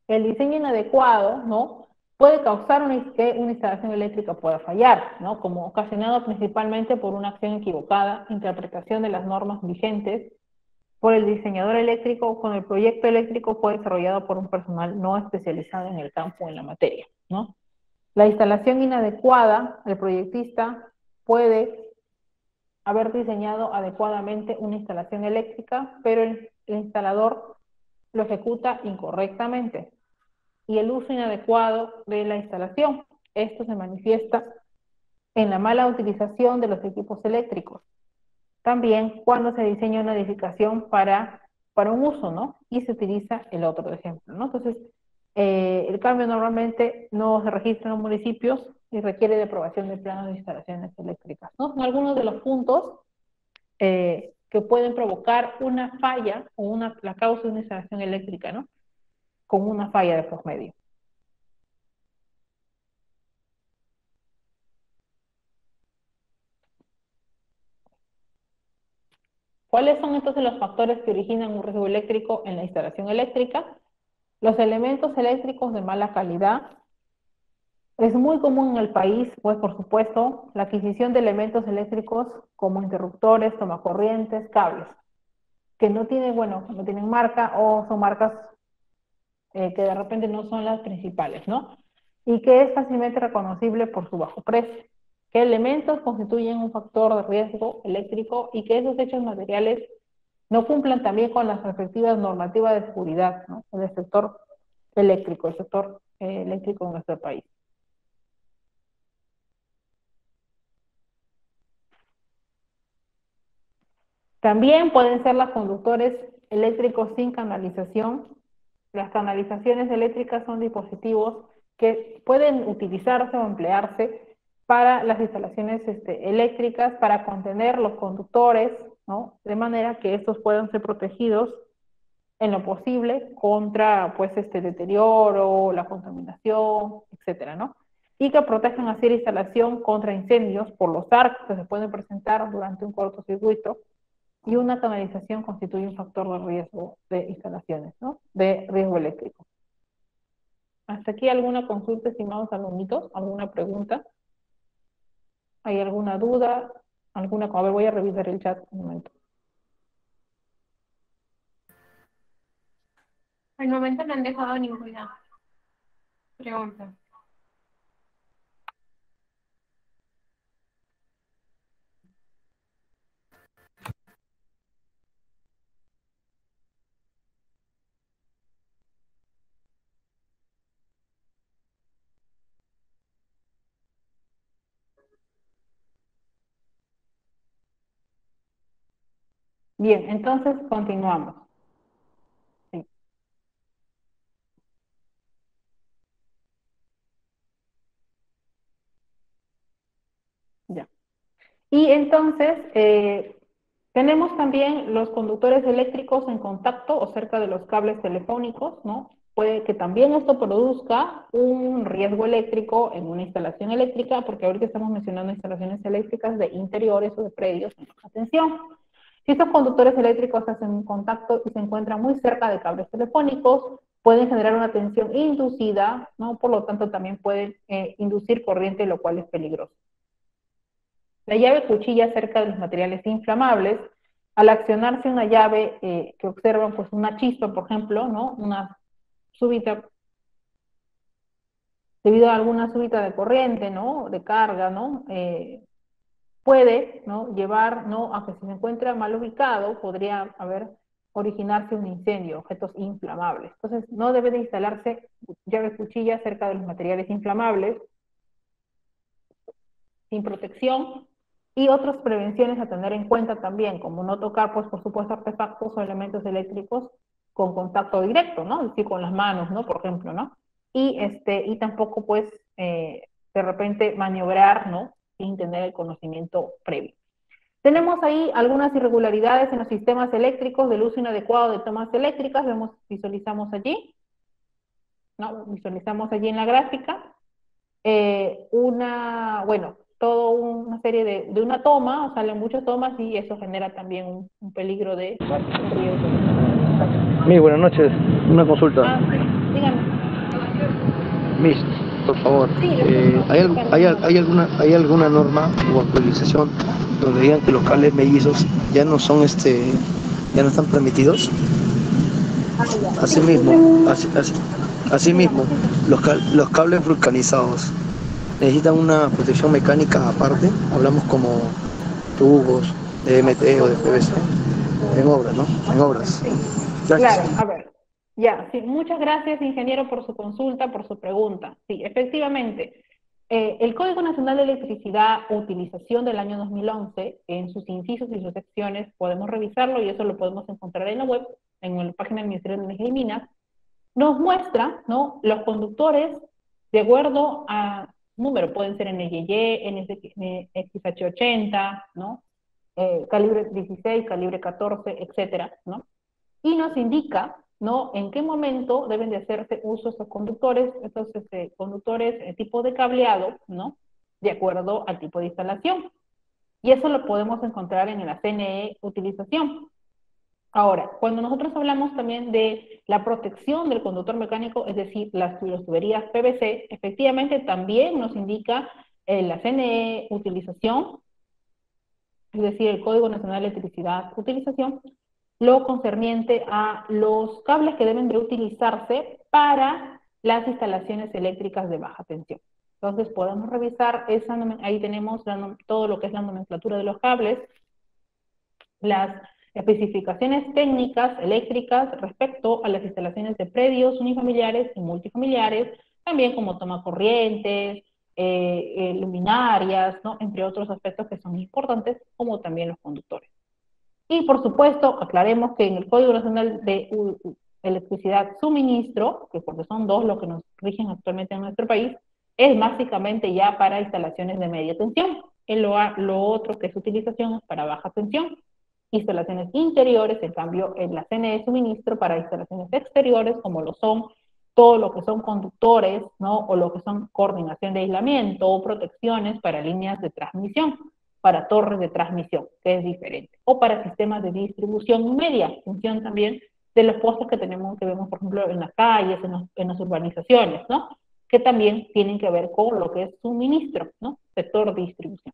Speaker 3: El diseño inadecuado, ¿no? Puede causar que una instalación eléctrica pueda fallar, ¿no? Como ocasionado principalmente por una acción equivocada, interpretación de las normas vigentes, por el diseñador eléctrico o con el proyecto eléctrico fue desarrollado por un personal no especializado en el campo o en la materia, ¿no? La instalación inadecuada, el proyectista puede haber diseñado adecuadamente una instalación eléctrica, pero el instalador lo ejecuta incorrectamente. Y el uso inadecuado de la instalación. Esto se manifiesta en la mala utilización de los equipos eléctricos. También cuando se diseña una edificación para un uso, ¿no? Y se utiliza el otro ejemplo, ¿no? Entonces, el cambio normalmente no se registra en los municipios y requiere de aprobación de planos de instalaciones eléctricas, ¿no? Son algunos de los puntos que pueden provocar una falla o la causa de una instalación eléctrica, ¿no? Con una falla de por medio. ¿Cuáles son entonces los factores que originan un riesgo eléctrico en la instalación eléctrica? Los elementos eléctricos de mala calidad. Es muy común en el país, pues por supuesto, la adquisición de elementos eléctricos como interruptores, tomacorrientes, cables, que no tienen, bueno, no tienen marca o son marcas que de repente no son las principales, ¿no? Y que es fácilmente reconocible por su bajo precio. ¿Qué elementos constituyen un factor de riesgo eléctrico y que esos hechos materiales no cumplan también con las respectivas normativas de seguridad, ¿no? Del sector eléctrico, el sector eléctrico en nuestro país? También pueden ser los conductores eléctricos sin canalización. Las canalizaciones eléctricas son dispositivos que pueden utilizarse o emplearse para las instalaciones eléctricas, para contener los conductores, ¿no? De manera que estos puedan ser protegidos en lo posible contra pues deterioro, la contaminación, etcétera, ¿no? Y que protejan así la instalación contra incendios por los arcos que se pueden presentar durante un cortocircuito, y una canalización constituye un factor de riesgo de instalaciones, ¿no? De riesgo eléctrico. ¿Hasta aquí alguna consulta, estimados alumnitos? ¿Alguna pregunta? ¿Hay alguna duda? ¿Alguna? A ver, voy a revisar el chat un momento.
Speaker 1: Al momento no han dejado ninguna pregunta.
Speaker 3: Bien, entonces continuamos. Sí. Y entonces, tenemos también los conductores eléctricos en contacto o cerca de los cables telefónicos, ¿no? Puede que también esto produzca un riesgo eléctrico en una instalación eléctrica, porque ahorita estamos mencionando instalaciones eléctricas de interiores o de predios. Atención, si estos conductores eléctricos hacen contacto y se encuentran muy cerca de cables telefónicos, pueden generar una tensión inducida, ¿no? Por lo tanto, también pueden inducir corriente, lo cual es peligroso. La llave cuchilla cerca de los materiales inflamables, al accionarse una llave que observan pues una chispa, por ejemplo, ¿no? Una súbita, debido a alguna súbita de corriente, ¿no? De carga, ¿no? Puede, ¿no? Llevar, ¿no? A que si se encuentra mal ubicado, podría originarse un incendio, objetos inflamables. Entonces, no debe de instalarse llaves cuchillas cerca de los materiales inflamables, sin protección, y otras prevenciones a tener en cuenta también, como no tocar, pues, por supuesto, artefactos o elementos eléctricos con contacto directo, ¿no? Es decir, con las manos, ¿no? Por ejemplo, ¿no? Y tampoco, pues, de repente maniobrar, ¿no? Sin tener el conocimiento previo. Tenemos ahí algunas irregularidades en los sistemas eléctricos del uso inadecuado de tomas eléctricas, visualizamos allí, ¿no? Visualizamos allí en la gráfica, toda una serie de una toma, o salen muchas tomas y eso genera también un peligro de un riesgo.
Speaker 4: Miss, buenas noches. Una consulta.
Speaker 3: Sí, dígame.
Speaker 4: Miss, por favor,
Speaker 3: Sí,
Speaker 4: ¿hay alguna norma o actualización donde digan que los cables mellizos ya no son ya no están permitidos? Asimismo, los cables vulcanizados necesitan una protección mecánica aparte. Hablamos como tubos de MT o de PVC en obras, ¿no? En obras. Gracias.
Speaker 3: Claro, a ver. Ya, sí, muchas gracias, ingeniero, por su consulta, por su pregunta. Sí, efectivamente, el Código Nacional de Electricidad, utilización del año 2011, en sus incisos y sus secciones, podemos revisarlo y eso lo podemos encontrar en la web, en la página del Ministerio de Energía y Minas, nos muestra, ¿no? Los conductores de acuerdo a número, pueden ser NYY, NXH80, ¿no? Calibre 16, calibre 14, etcétera, ¿no? Y nos indica, ¿no? En qué momento deben de hacerse uso estos conductores tipo de cableado, ¿no? De acuerdo al tipo de instalación. Y eso lo podemos encontrar en la CNE utilización. Ahora, cuando nosotros hablamos también de la protección del conductor mecánico, es decir, las tuberías PVC, efectivamente también nos indica la CNE utilización, es decir, el Código Nacional de Electricidad utilización, lo concerniente a los cables que deben de utilizarse para las instalaciones eléctricas de baja tensión. Entonces podemos revisar, ahí tenemos todo lo que es la nomenclatura de los cables, las especificaciones técnicas eléctricas respecto a las instalaciones de predios unifamiliares y multifamiliares, también como toma corrientes, luminarias, ¿no? Entre otros aspectos que son importantes, como también los conductores. Y por supuesto, aclaremos que en el Código Nacional de Electricidad Suministro, que porque son dos los que nos rigen actualmente en nuestro país, es básicamente ya para instalaciones de media tensión. Lo otro que es utilización es para baja tensión. Instalaciones interiores, en cambio, en la CNE suministro para instalaciones exteriores, como lo son todo lo que son conductores, ¿no? O lo que son coordinación de aislamiento o protecciones para líneas de transmisión, para torres de transmisión, que es diferente, o para sistemas de distribución media, función también de los postes que vemos, por ejemplo, en las calles, en las urbanizaciones, ¿no? Que también tienen que ver con lo que es suministro, ¿no? Sector de distribución.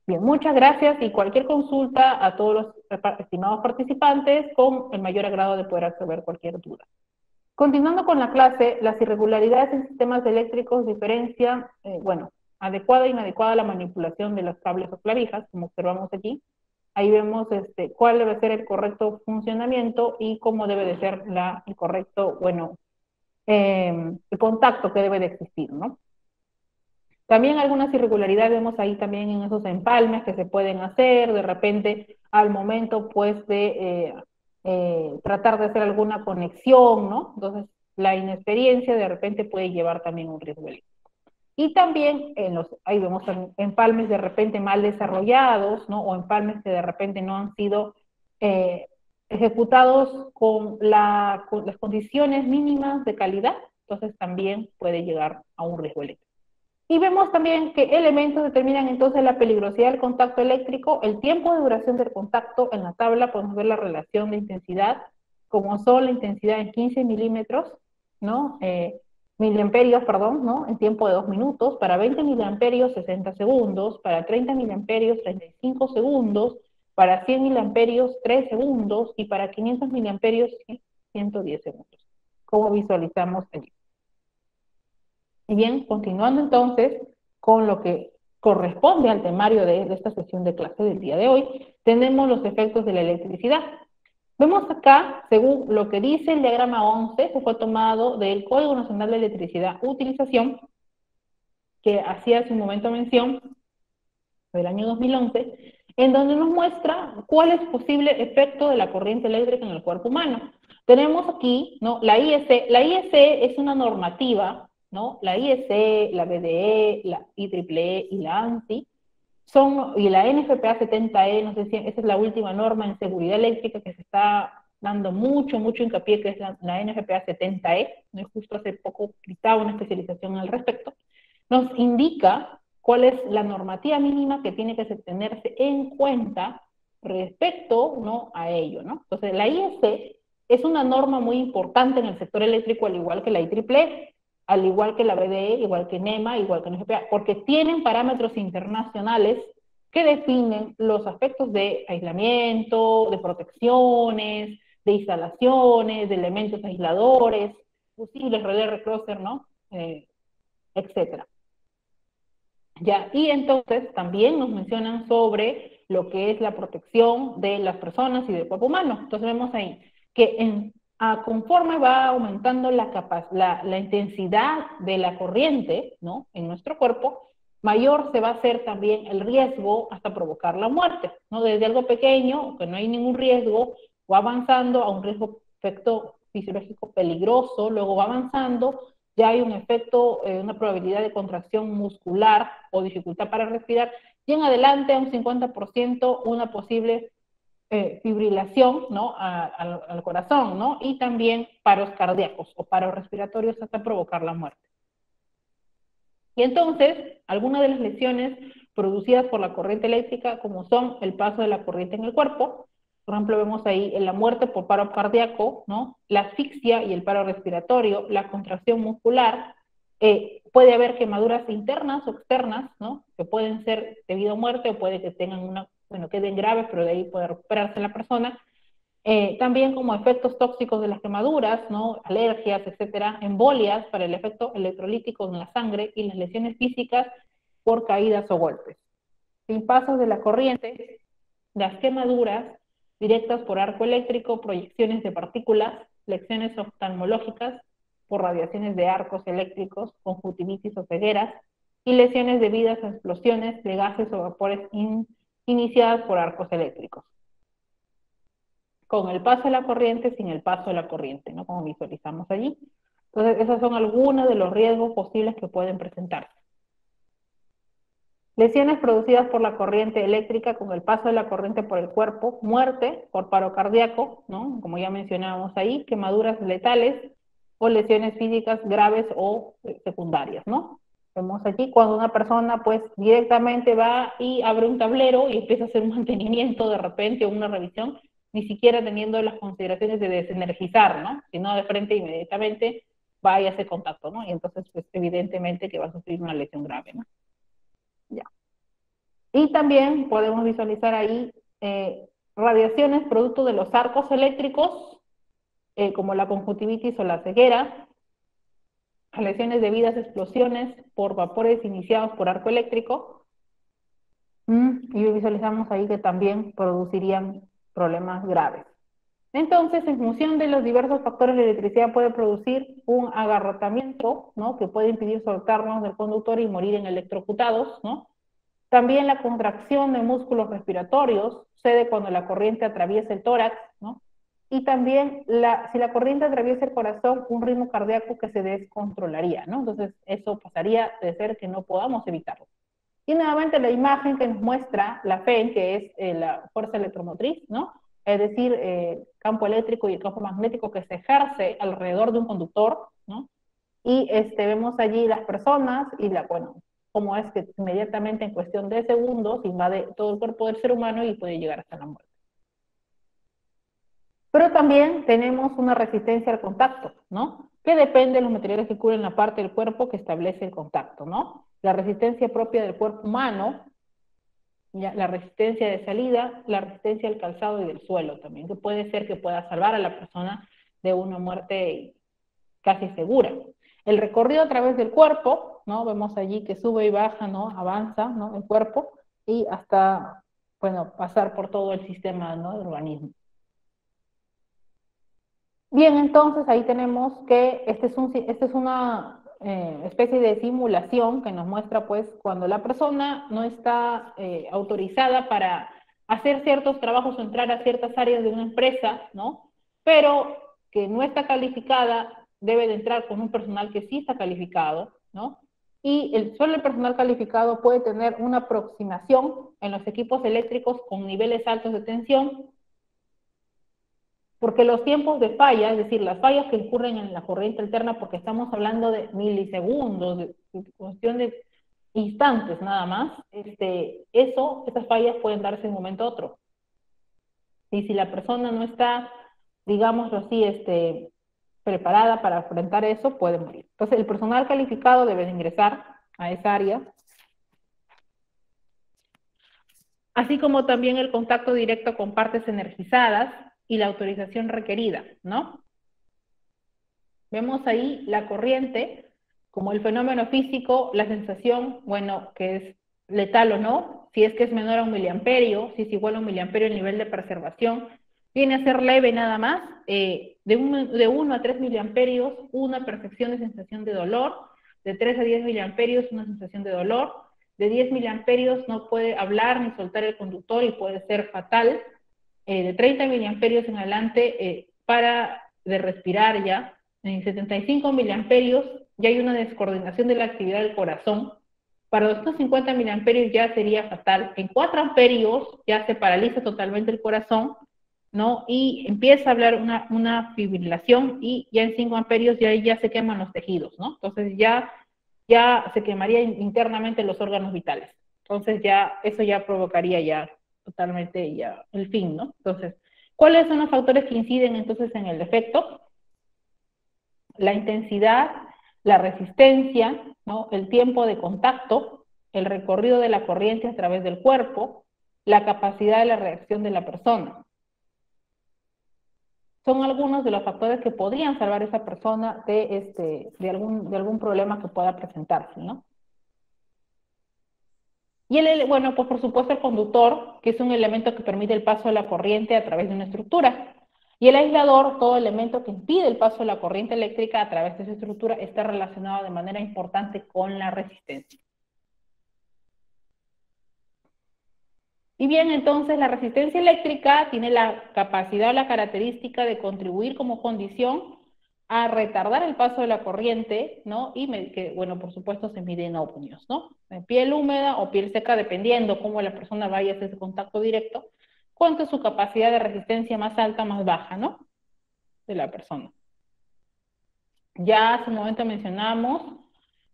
Speaker 3: Bien, muchas gracias y cualquier consulta a todos los estimados participantes, con el mayor agrado de poder resolver cualquier duda. Continuando con la clase, las irregularidades en sistemas eléctricos diferencian, adecuada e inadecuada la manipulación de los cables o clavijas, como observamos aquí. Ahí vemos cuál debe ser el correcto funcionamiento y cómo debe de ser el correcto, el contacto que debe de existir, ¿no? También algunas irregularidades vemos ahí también en esos empalmes que se pueden hacer, de repente al momento pues de tratar de hacer alguna conexión, ¿no? Entonces la inexperiencia de repente puede llevar también un riesgo eléctrico. Y también ahí vemos empalmes de repente mal desarrollados, ¿no? O empalmes que de repente no han sido ejecutados con las condiciones mínimas de calidad, entonces también puede llegar a un riesgo eléctrico. Y vemos también qué elementos determinan entonces la peligrosidad del contacto eléctrico, el tiempo de duración del contacto. En la tabla podemos ver la relación de intensidad, como son la intensidad en 15 milímetros, ¿no? Miliamperios, perdón, ¿no? En tiempo de 2 minutos, para 20 miliamperios 60 segundos, para 30 miliamperios 35 segundos, para 100 miliamperios 3 segundos y para 500 miliamperios 110 segundos. ¿Cómo visualizamos allí? Y bien, continuando entonces con lo que corresponde al temario de esta sesión de clase del día de hoy, tenemos los efectos de la electricidad. Vemos acá, según lo que dice el diagrama 11, se fue tomado del Código Nacional de Electricidad Utilización, que hacía hace un momento mención, del año 2011, en donde nos muestra cuál es el posible efecto de la corriente eléctrica en el cuerpo humano. Tenemos aquí, ¿no? La IEC. La IEC es una normativa, ¿no? La IEC, la BDE, la IEEE y la ANSI, y la NFPA 70E, no sé si esa es la última norma en seguridad eléctrica que se está dando mucho hincapié, que es la NFPA 70E, ¿no? Justo hace poco gritaba una especialización al respecto, nos indica cuál es la normativa mínima que tiene que tenerse en cuenta respecto, ¿no? A ello, ¿no? Entonces, la IEC es una norma muy importante en el sector eléctrico, al igual que la IEEE, al igual que la BDE, igual que NEMA, igual que NFPA, porque tienen parámetros internacionales que definen los aspectos de aislamiento, de protecciones, de instalaciones, de elementos aisladores, fusibles, relé, recloser, ¿no? Etcétera. Ya, y entonces también nos mencionan sobre lo que es la protección de las personas y del cuerpo humano. Entonces vemos ahí que conforme va aumentando la intensidad de la corriente, ¿no? En nuestro cuerpo, mayor se va a hacer también el riesgo hasta provocar la muerte, ¿no? Desde algo pequeño, que no hay ningún riesgo, va avanzando a un efecto fisiológico peligroso, luego va avanzando, ya hay un efecto, una probabilidad de contracción muscular o dificultad para respirar, y en adelante a un 50% una posible fibrilación, ¿no? Al corazón, ¿no? Y también paros cardíacos o paros respiratorios hasta provocar la muerte. Y entonces, algunas de las lesiones producidas por la corriente eléctrica, como son el paso de la corriente en el cuerpo, por ejemplo, vemos ahí la muerte por paro cardíaco, ¿no? La asfixia y el paro respiratorio, la contracción muscular, puede haber quemaduras internas o externas, ¿no? Que pueden ser debido a muerte o puede que tengan queden graves, pero de ahí puede recuperarse la persona. También como efectos tóxicos de las quemaduras, ¿no? Alergias, etcétera, embolias para el efecto electrolítico en la sangre y las lesiones físicas por caídas o golpes. Sin pasos de la corriente, las quemaduras directas por arco eléctrico, proyecciones de partículas, lesiones oftalmológicas por radiaciones de arcos eléctricos, conjuntivitis o cegueras, y lesiones debidas a explosiones de gases o vapores iniciadas por arcos eléctricos. Con el paso de la corriente, sin el paso de la corriente, ¿no? Como visualizamos allí. Entonces, esos son algunos de los riesgos posibles que pueden presentarse. Lesiones producidas por la corriente eléctrica con el paso de la corriente por el cuerpo, muerte por paro cardíaco, ¿no? Como ya mencionábamos ahí, quemaduras letales o lesiones físicas graves o secundarias, ¿no? Vemos aquí cuando una persona pues directamente va y abre un tablero y empieza a hacer un mantenimiento de repente o una revisión, ni siquiera teniendo las consideraciones de desenergizar, ¿no? Sino de frente inmediatamente va y hace contacto, ¿no? Y entonces pues evidentemente que va a sufrir una lesión grave, ¿no? Ya. Y también podemos visualizar ahí radiaciones producto de los arcos eléctricos, como la conjuntivitis o la ceguera, lesiones debidas a explosiones por vapores iniciados por arco eléctrico, y visualizamos ahí que también producirían problemas graves. Entonces, en función de los diversos factores, la electricidad puede producir un agarrotamiento, ¿no? Que puede impedir soltarnos del conductor y morir en electrocutados, ¿no? También la contracción de músculos respiratorios sucede cuando la corriente atraviesa el tórax, ¿no? y también si la corriente atraviesa el corazón, un ritmo cardíaco que se descontrolaría, ¿no? Entonces eso pasaría de ser que no podamos evitarlo. Y nuevamente la imagen que nos muestra la FEN, que es la fuerza electromotriz, ¿no? Es decir, el campo eléctrico y el campo magnético que se ejerce alrededor de un conductor, ¿no? Y vemos allí las personas y bueno, cómo es que inmediatamente en cuestión de segundos invade todo el cuerpo del ser humano y puede llegar hasta la muerte. Pero también tenemos una resistencia al contacto, ¿no? Que depende de los materiales que cubren la parte del cuerpo que establece el contacto, ¿no? La resistencia propia del cuerpo humano, ya, la resistencia de salida, la resistencia al calzado y del suelo también, que puede ser que pueda salvar a la persona de una muerte casi segura. El recorrido a través del cuerpo, ¿no? Vemos allí que sube y baja, ¿no? Avanza, ¿no? El cuerpo y hasta, bueno, pasar por todo el sistema, ¿no? Del organismo. Bien, entonces ahí tenemos que esta es una especie de simulación que nos muestra pues cuando la persona no está autorizada para hacer ciertos trabajos o entrar a ciertas áreas de una empresa, ¿no? Pero que no está calificada, debe de entrar con un personal que sí está calificado, ¿no? Y solo el personal calificado puede tener una aproximación en los equipos eléctricos con niveles altos de tensión, porque los tiempos de falla, es decir, las fallas que ocurren en la corriente alterna, porque estamos hablando de milisegundos, de cuestión de instantes nada más, esas fallas pueden darse de un momento a otro. Y si la persona no está, digámoslo así, preparada para enfrentar eso, puede morir. Entonces, el personal calificado debe de ingresar a esa área, así como también el contacto directo con partes energizadas y la autorización requerida, ¿no? Vemos ahí la corriente como el fenómeno físico, la sensación, bueno, que es letal o no, si es que es menor a 1 miliamperio, si es igual a 1 miliamperio el nivel de preservación, viene a ser leve nada más, de 1 a 3 miliamperios, una percepción de sensación de dolor, de 3 a 10 miliamperios, una sensación de dolor, de 10 miliamperios no puede hablar ni soltar el conductor y puede ser fatal, de 30 miliamperios en adelante, para de respirar ya, en 75 miliamperios ya hay una descoordinación de la actividad del corazón, para 250 miliamperios ya sería fatal, en 4 amperios ya se paraliza totalmente el corazón, ¿no? Y empieza a hablar una fibrilación y ya en 5 amperios ya se queman los tejidos, ¿no? Entonces ya se quemaría internamente los órganos vitales. Entonces eso ya provocaría ya totalmente ya el fin, ¿no? Entonces, ¿cuáles son los factores que inciden entonces en el defecto? La intensidad, la resistencia, ¿no? El tiempo de contacto, el recorrido de la corriente a través del cuerpo, la capacidad de la reacción de la persona. Son algunos de los factores que podrían salvar a esa persona de algún problema que pueda presentarse, ¿no? Y bueno, pues por supuesto el conductor, que es un elemento que permite el paso de la corriente a través de una estructura. Y el aislador, todo elemento que impide el paso de la corriente eléctrica a través de esa estructura, está relacionado de manera importante con la resistencia. Y bien, entonces la resistencia eléctrica tiene la capacidad o la característica de contribuir como condición a retardar el paso de la corriente, ¿no? Y que, bueno, por supuesto se mide en ohmios, ¿no? En piel húmeda o piel seca, dependiendo cómo la persona vaya a hacer ese contacto directo, cuánto es su capacidad de resistencia más alta, más baja, ¿no? De la persona. Ya hace un momento mencionamos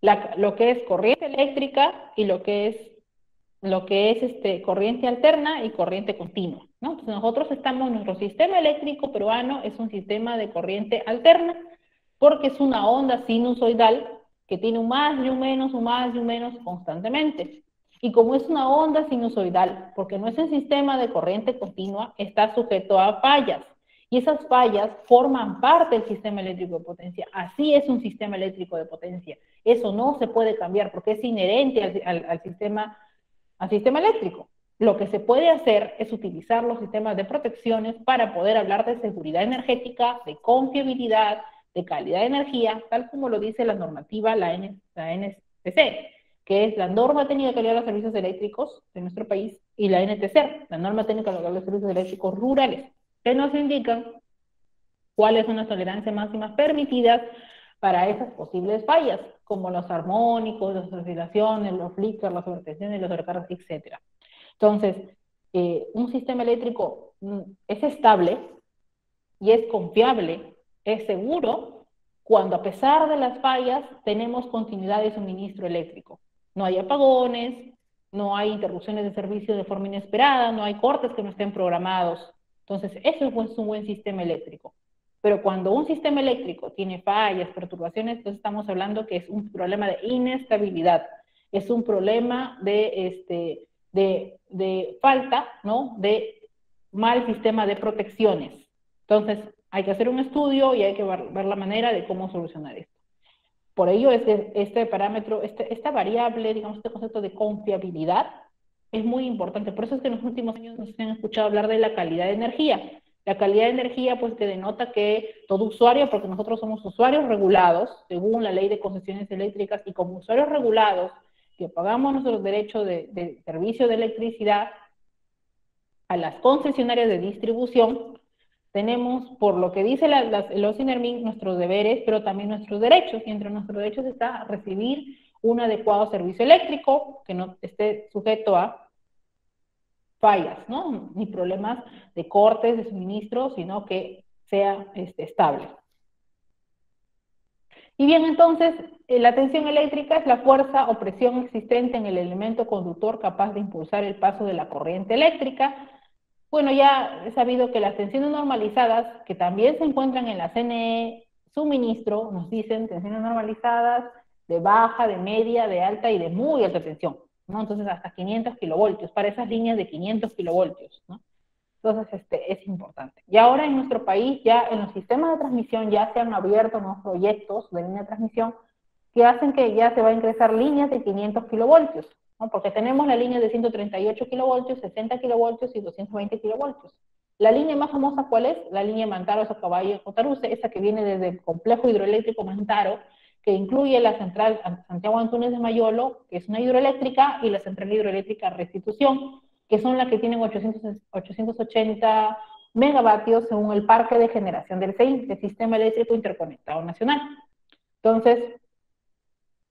Speaker 3: lo que es corriente eléctrica y lo que es corriente alterna y corriente continua, ¿no? Entonces nuestro sistema eléctrico peruano es un sistema de corriente alterna, porque es una onda sinusoidal que tiene un más y un menos constantemente. Y como es una onda sinusoidal, porque no es un sistema de corriente continua, está sujeto a fallas. Y esas fallas forman parte del sistema eléctrico de potencia. Así es un sistema eléctrico de potencia. Eso no se puede cambiar porque es inherente al sistema eléctrico. Lo que se puede hacer es utilizar los sistemas de protecciones para poder hablar de seguridad energética, de confiabilidad, de calidad de energía, tal como lo dice la normativa, la NTC, que es la Norma Técnica de Calidad de los Servicios Eléctricos de nuestro país, y la NTC, la Norma Técnica de los Servicios Eléctricos Rurales, que nos indican cuáles son las tolerancias máximas permitidas para esas posibles fallas, como los armónicos, las oscilaciones, los flickers, las sobretensiones, los sobrecargas, etc. Entonces, un sistema eléctrico es estable y es confiable, es seguro, cuando a pesar de las fallas tenemos continuidad de suministro eléctrico. No hay apagones, no hay interrupciones de servicio de forma inesperada, no hay cortes que no estén programados. Entonces, eso es un buen sistema eléctrico. Pero cuando un sistema eléctrico tiene fallas, perturbaciones, entonces estamos hablando que es un problema de inestabilidad, es un problema de falta, ¿no?, de mal sistema de protecciones. Entonces, hay que hacer un estudio y hay que ver la manera de cómo solucionar esto. Por ello, este parámetro, esta variable, digamos, este concepto de confiabilidad es muy importante. Por eso es que en los últimos años nos han escuchado hablar de la calidad de energía. La calidad de energía, pues, que denota que todo usuario, porque nosotros somos usuarios regulados, según la ley de concesiones eléctricas, y como usuarios regulados, que pagamos nuestros derechos de servicio de electricidad a las concesionarias de distribución, tenemos, por lo que dice el OSINERMIN, nuestros deberes, pero también nuestros derechos, y entre nuestros derechos está recibir un adecuado servicio eléctrico, que no esté sujeto a fallas, ¿no?, ni problemas de cortes de suministro, sino que sea estable. Y bien, entonces, la tensión eléctrica es la fuerza o presión existente en el elemento conductor capaz de impulsar el paso de la corriente eléctrica. Bueno, ya he sabido que las tensiones normalizadas, que también se encuentran en la CNE suministro, nos dicen tensiones normalizadas de baja, de media, de alta y de muy alta tensión, ¿no? Entonces hasta 500 kilovoltios, para esas líneas de 500 kilovoltios, ¿no? Entonces es importante. Y ahora en nuestro país, ya en los sistemas de transmisión, ya se han abierto nuevos proyectos de línea de transmisión que hacen que ya se va a ingresar líneas de 500 kilovoltios, ¿no? Porque tenemos la línea de 138 kilovoltios, 60 kilovoltios y 220 kilovoltios. La línea más famosa, ¿cuál es? La línea Mantaro-Socavallo-Cotaruce, esa que viene desde el complejo hidroeléctrico Mantaro, que incluye la central Santiago Antúnez de Mayolo, que es una hidroeléctrica, y la central hidroeléctrica Restitución, que son las que tienen 880 megavatios según el parque de generación del SEIN, el Sistema Eléctrico Interconectado Nacional. Entonces,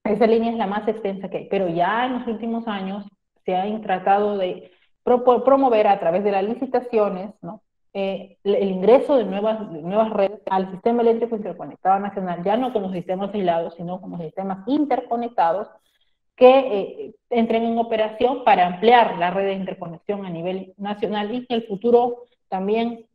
Speaker 3: esa línea es la más extensa que hay, pero ya en los últimos años se ha tratado de promover a través de las licitaciones, ¿no?, el ingreso de nuevas redes al Sistema Eléctrico Interconectado Nacional, ya no como sistemas aislados, sino como sistemas interconectados que entren en operación para ampliar la red de interconexión a nivel nacional y en el futuro también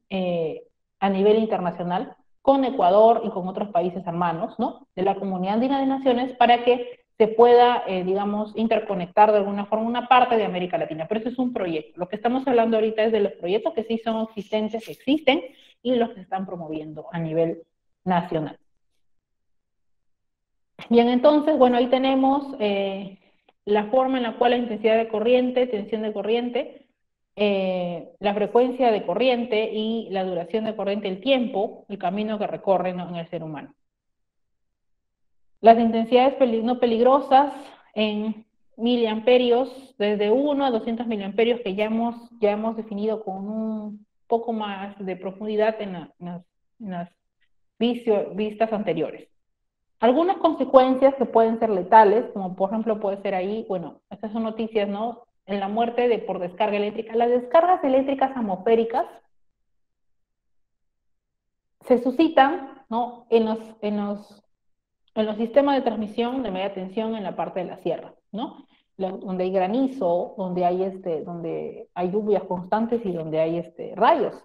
Speaker 3: a nivel internacional, con Ecuador y con otros países hermanos, ¿no?, de la Comunidad Andina de Naciones, para que se pueda, digamos, interconectar de alguna forma una parte de América Latina. Pero eso es un proyecto. Lo que estamos hablando ahorita es de los proyectos que sí son existentes, que existen, y los que se están promoviendo a nivel nacional. Bien, entonces, bueno, ahí tenemos la forma en la cual la intensidad de corriente, tensión de corriente, la frecuencia de corriente y la duración de corriente, el tiempo, el camino que recorre, ¿no?, en el ser humano. Las intensidades no peligrosas en miliamperios, desde 1 a 200 miliamperios, que ya hemos definido con un poco más de profundidad en las vistas anteriores. Algunas consecuencias que pueden ser letales, como por ejemplo puede ser ahí, bueno, estas son noticias, ¿no?, en la muerte por descarga eléctrica. Las descargas eléctricas atmosféricas se suscitan, ¿no?, en los sistemas de transmisión de media tensión en la parte de la sierra, ¿no?, donde hay granizo, donde hay lluvias constantes y donde hay rayos.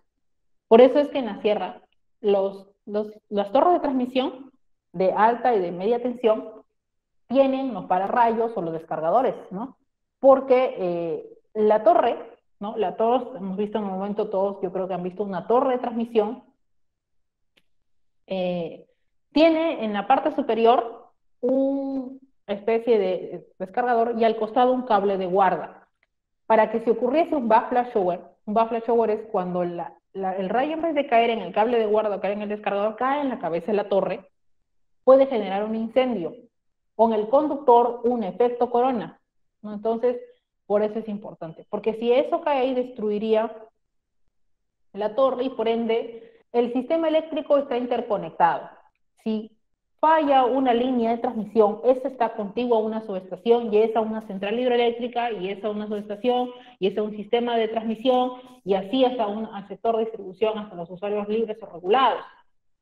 Speaker 3: Por eso es que en la sierra las torres de transmisión de alta y de media tensión tienen los pararrayos o los descargadores, ¿no? Porque la torre, ¿no?, hemos visto en un momento todos, yo creo que han visto una torre de transmisión, tiene en la parte superior una especie de descargador y al costado un cable de guarda. Para que si ocurriese un backflash shower es cuando el rayo, en vez de caer en el cable de guarda o caer en el descargador, cae en la cabeza de la torre, puede generar un incendio, o en el conductor un efecto corona, ¿no? Entonces, por eso es importante, porque si eso cae ahí destruiría la torre y por ende el sistema eléctrico está interconectado. Si falla una línea de transmisión, esta está contigua a una subestación y esa a una central hidroeléctrica y esa a una subestación y esa a un sistema de transmisión y así hasta un sector de distribución, hasta los usuarios libres o regulados.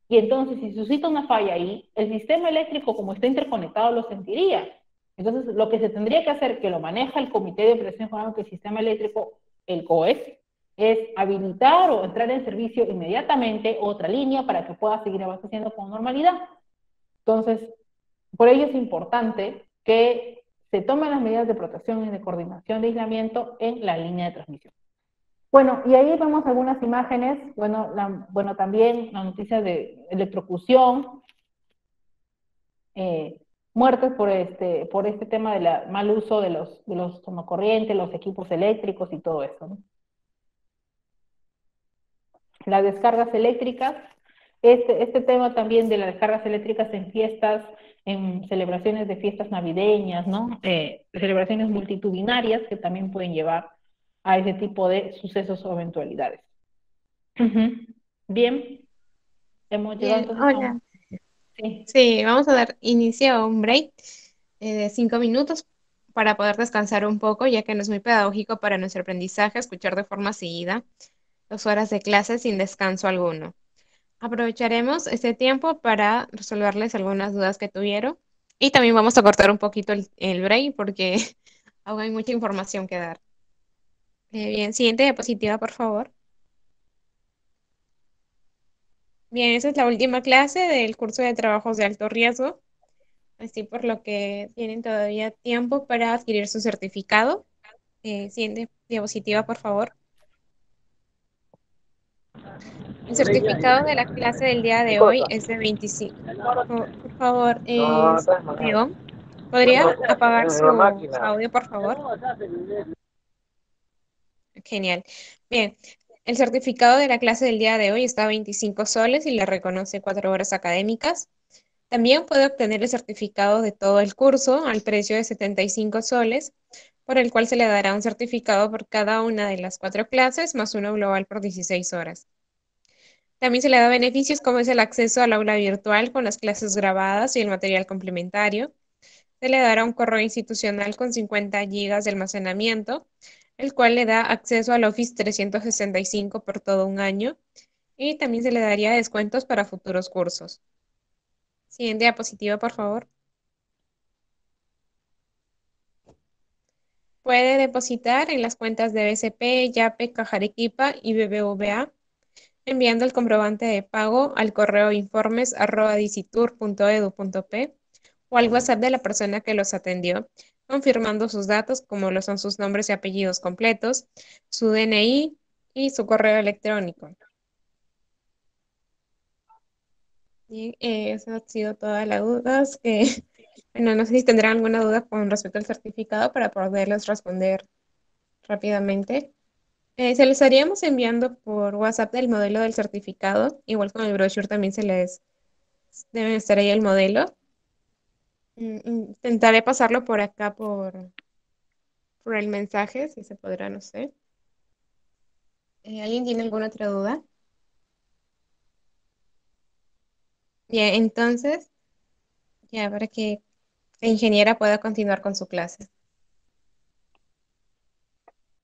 Speaker 3: Y entonces, si suscita una falla ahí, el sistema eléctrico, como está interconectado, lo sentiría. Entonces, lo que se tendría que hacer, que lo maneja el Comité de Operación Económica del Sistema Eléctrico, el COES, es habilitar o entrar en servicio inmediatamente otra línea para que pueda seguir abasteciendo con normalidad. Entonces, por ello es importante que se tomen las medidas de protección y de coordinación de aislamiento en la línea de transmisión. Bueno, y ahí vemos algunas imágenes, bueno, también la noticia de electrocución, muertes por este tema del mal uso de los tomacorrientes, los equipos eléctricos y todo eso, ¿no? Las descargas eléctricas, este tema también de las descargas eléctricas en fiestas, en celebraciones de fiestas navideñas, ¿no? Celebraciones multitudinarias que también pueden llevar a ese tipo de sucesos o eventualidades. Bien, hemos llegado
Speaker 2: Bien,
Speaker 3: entonces a
Speaker 2: hola.
Speaker 3: un... Sí.
Speaker 2: Sí, vamos a dar inicio a un break de 5 minutos para poder descansar un poco, ya que no es muy pedagógico para nuestro aprendizaje escuchar de forma seguida 2 horas de clase sin descanso alguno. Aprovecharemos este tiempo para resolverles algunas dudas que tuvieron y también vamos a cortar un poquito el break porque aún hay mucha información que dar. Bien, siguiente diapositiva, por favor. Bien, esa es la última clase del curso de trabajos de alto riesgo, así por lo que tienen todavía tiempo para adquirir su certificado. Siguiente diapositiva, por favor. El certificado de la clase del día de hoy es de 25. Por favor, León, ¿podría apagar su audio, por favor? Genial. Bien, el certificado de la clase del día de hoy está a 25 soles y le reconoce 4 horas académicas. También puede obtener el certificado de todo el curso al precio de 75 soles, por el cual se le dará un certificado por cada una de las 4 clases, más uno global por 16 horas. También se le da beneficios como es el acceso al aula virtual con las clases grabadas y el material complementario. Se le dará un correo institucional con 50 gigas de almacenamiento, el cual le da acceso al Office 365 por todo un año. Y también se le daría descuentos para futuros cursos. Siguiente diapositiva, por favor. Puede depositar en las cuentas de BCP, Yape, Caja Arequipa y BBVA, enviando el comprobante de pago al correo informes@dicitur.edu.p o al WhatsApp de la persona que los atendió, confirmando sus datos como lo son sus nombres y apellidos completos, su DNI y su correo electrónico. Bien, eso ha sido todas las dudas. Bueno, no sé si tendrán alguna duda con respecto al certificado para poderles responder rápidamente. Se les estaríamos enviando por WhatsApp el modelo del certificado, igual con el brochure también se les debe estar ahí el modelo. Intentaré pasarlo por acá por el mensaje, si se podrá, no sé. ¿Alguien tiene alguna otra duda? Bien, entonces, ya para que la ingeniera pueda continuar con su clase.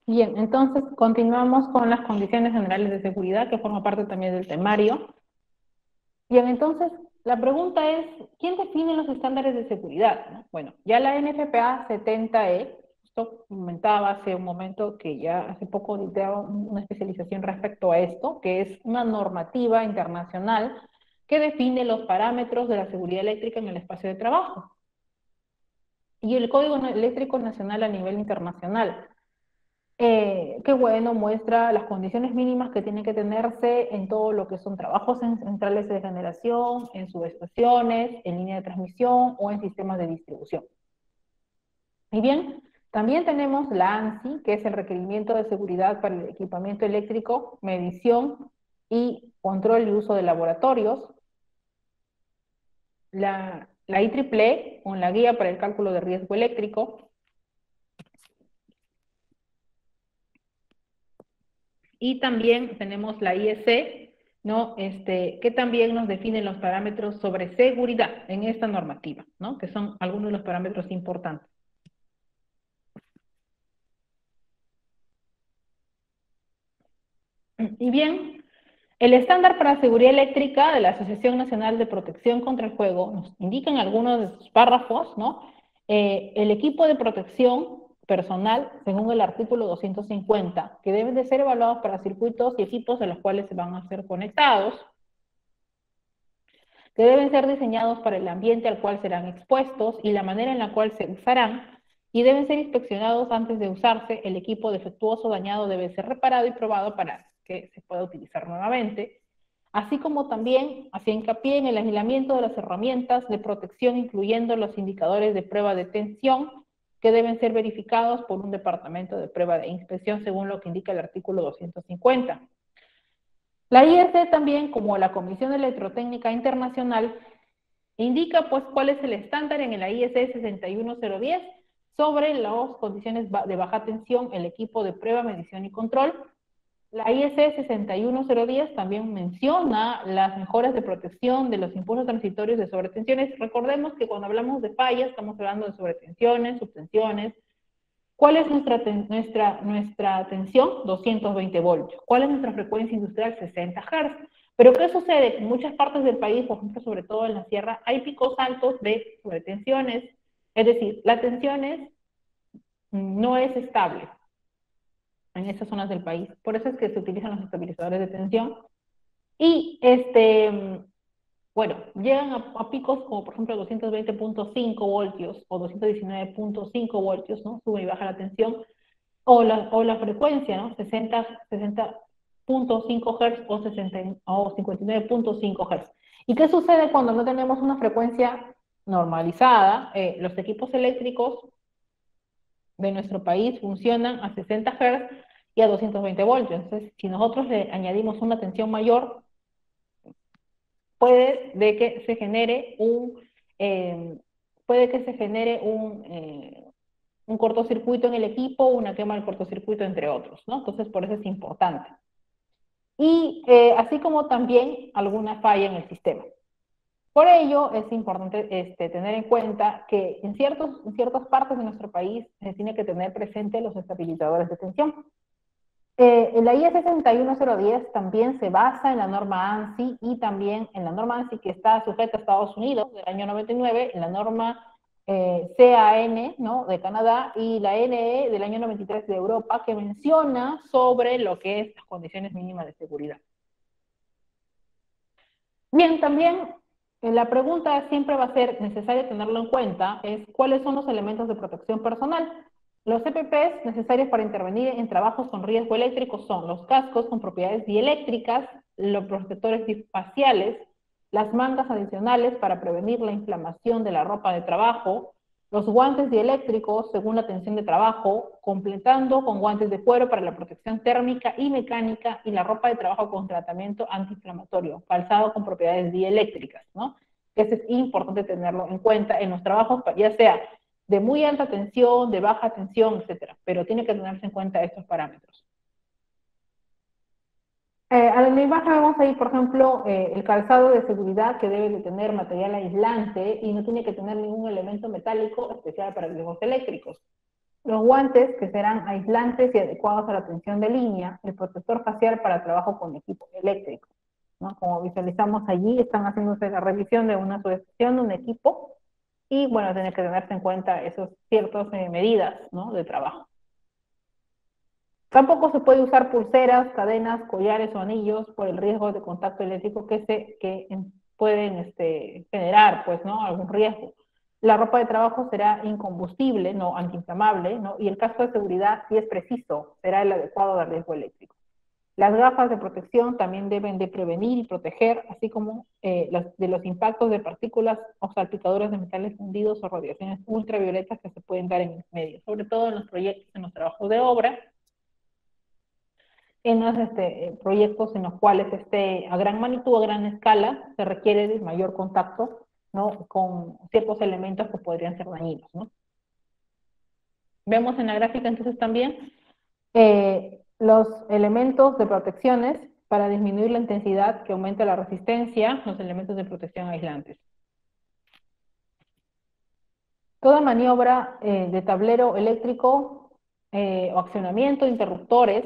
Speaker 3: Bien, entonces continuamos con las condiciones generales de seguridad, que forma parte también del temario. Bien, entonces la pregunta es, ¿quién define los estándares de seguridad? ¿No? Bueno, ya la NFPA 70E, esto comentaba hace un momento que ya hace poco dictaba una especialización respecto a esto, que es una normativa internacional que define los parámetros de la seguridad eléctrica en el espacio de trabajo. Y el Código Eléctrico Nacional a nivel internacional. Que bueno, muestra las condiciones mínimas que tienen que tenerse en todo lo que son trabajos en centrales de generación, en subestaciones, en línea de transmisión o en sistemas de distribución. Y bien, también tenemos la ANSI, que es el requerimiento de seguridad para el equipamiento eléctrico, medición y control y uso de laboratorios. La IEEE, con la guía para el cálculo de riesgo eléctrico. Y también tenemos la IEC ¿no? Que también nos definen los parámetros sobre seguridad en esta normativa, ¿no? Que son algunos de los parámetros importantes. Y bien, el estándar para seguridad eléctrica de la Asociación Nacional de Protección contra el Fuego nos indica en algunos de sus párrafos, ¿no? El equipo de protección personal, según el artículo 250, que deben de ser evaluados para circuitos y equipos de los cuales se van a ser conectados, que deben ser diseñados para el ambiente al cual serán expuestos y la manera en la cual se usarán, y deben ser inspeccionados antes de usarse. El equipo defectuoso o dañado debe ser reparado y probado para que se pueda utilizar nuevamente, así como también hacía hincapié en el aislamiento de las herramientas de protección, incluyendo los indicadores de prueba de tensión, que deben ser verificados por un departamento de prueba de inspección, según lo que indica el artículo 250. La IEC también, como la Comisión Electrotécnica Internacional, indica pues cuál es el estándar en la IEC 61010 sobre las condiciones de baja tensión, el equipo de prueba, medición y control. La IEC 61010 también menciona las mejoras de protección de los impulsos transitorios de sobretensiones. Recordemos que cuando hablamos de fallas estamos hablando de sobretensiones, subtensiones. ¿Cuál es nuestra tensión? 220 voltios. ¿Cuál es nuestra frecuencia industrial? 60 Hz. Pero ¿qué sucede? En muchas partes del país, por ejemplo, sobre todo en la sierra, hay picos altos de sobretensiones. Es decir, la tensión no es estable en esas zonas del país. Por eso es que se utilizan los estabilizadores de tensión. Y bueno, llegan a picos como por ejemplo 220.5 voltios o 219.5 voltios, ¿no? Sube y baja la tensión. O la frecuencia, ¿no? 60.5 Hz o 59.5 Hz. ¿Y qué sucede cuando no tenemos una frecuencia normalizada? Los equipos eléctricos de nuestro país funcionan a 60 Hz y a 220 voltios. Entonces, si nosotros le añadimos una tensión mayor, puede que se genere un cortocircuito en el equipo, una quema del cortocircuito, entre otros, ¿no? Entonces, por eso es importante. Y así como también alguna falla en el sistema. Por ello, es importante tener en cuenta que en ciertas partes de nuestro país se tiene que tener presente los estabilizadores de tensión. La IE 61010 también se basa en la norma ANSI y también en la norma ANSI que está sujeta a Estados Unidos del año 99, en la norma CAN, ¿no?, de Canadá, y la NE del año 93 de Europa, que menciona sobre lo que es las condiciones mínimas de seguridad. Bien, también la pregunta siempre va a ser necesaria tenerlo en cuenta, es cuáles son los elementos de protección personal. Los EPPs necesarios para intervenir en trabajos con riesgo eléctrico son los cascos con propiedades dieléctricas, los protectores faciales, las mangas adicionales para prevenir la inflamación de la ropa de trabajo, los guantes dieléctricos según la tensión de trabajo, completando con guantes de cuero para la protección térmica y mecánica, y la ropa de trabajo con tratamiento antiinflamatorio, calzado con propiedades dieléctricas, ¿no? Eso es importante tenerlo en cuenta en los trabajos, ya sea de muy alta tensión, de baja tensión, etcétera, pero tiene que tenerse en cuenta estos parámetros. A la imagen vemos ahí, por ejemplo, el calzado de seguridad, que debe de tener material aislante y no tiene que tener ningún elemento metálico especial para riesgos eléctricos. Los guantes, que serán aislantes y adecuados a la tensión de línea. El protector facial para trabajo con equipo eléctrico, ¿no? Como visualizamos allí, están haciéndose la revisión de una subestación de un equipo y, bueno, tiene que tenerse en cuenta esas ciertas medidas, ¿no?, de trabajo. Tampoco se puede usar pulseras, cadenas, collares o anillos por el riesgo de contacto eléctrico que pueden generar, pues, ¿no?, algún riesgo. La ropa de trabajo será incombustible, no antiinflamable, ¿no? Y el casco de seguridad, si es preciso, será el adecuado del riesgo eléctrico. Las gafas de protección también deben de prevenir y proteger, así como de los impactos de partículas o salpicaduras de metales fundidos o radiaciones ultravioletas que se pueden dar en el medio, sobre todo en los proyectos, en los trabajos de obra, en los proyectos en los cuales a gran magnitud, a gran escala, se requiere de mayor contacto, ¿no?, con ciertos elementos que podrían ser dañinos, ¿no? Vemos en la gráfica entonces también los elementos de protecciones para disminuir la intensidad que aumenta la resistencia, los elementos de protección aislantes. Toda maniobra de tablero eléctrico o accionamiento de interruptores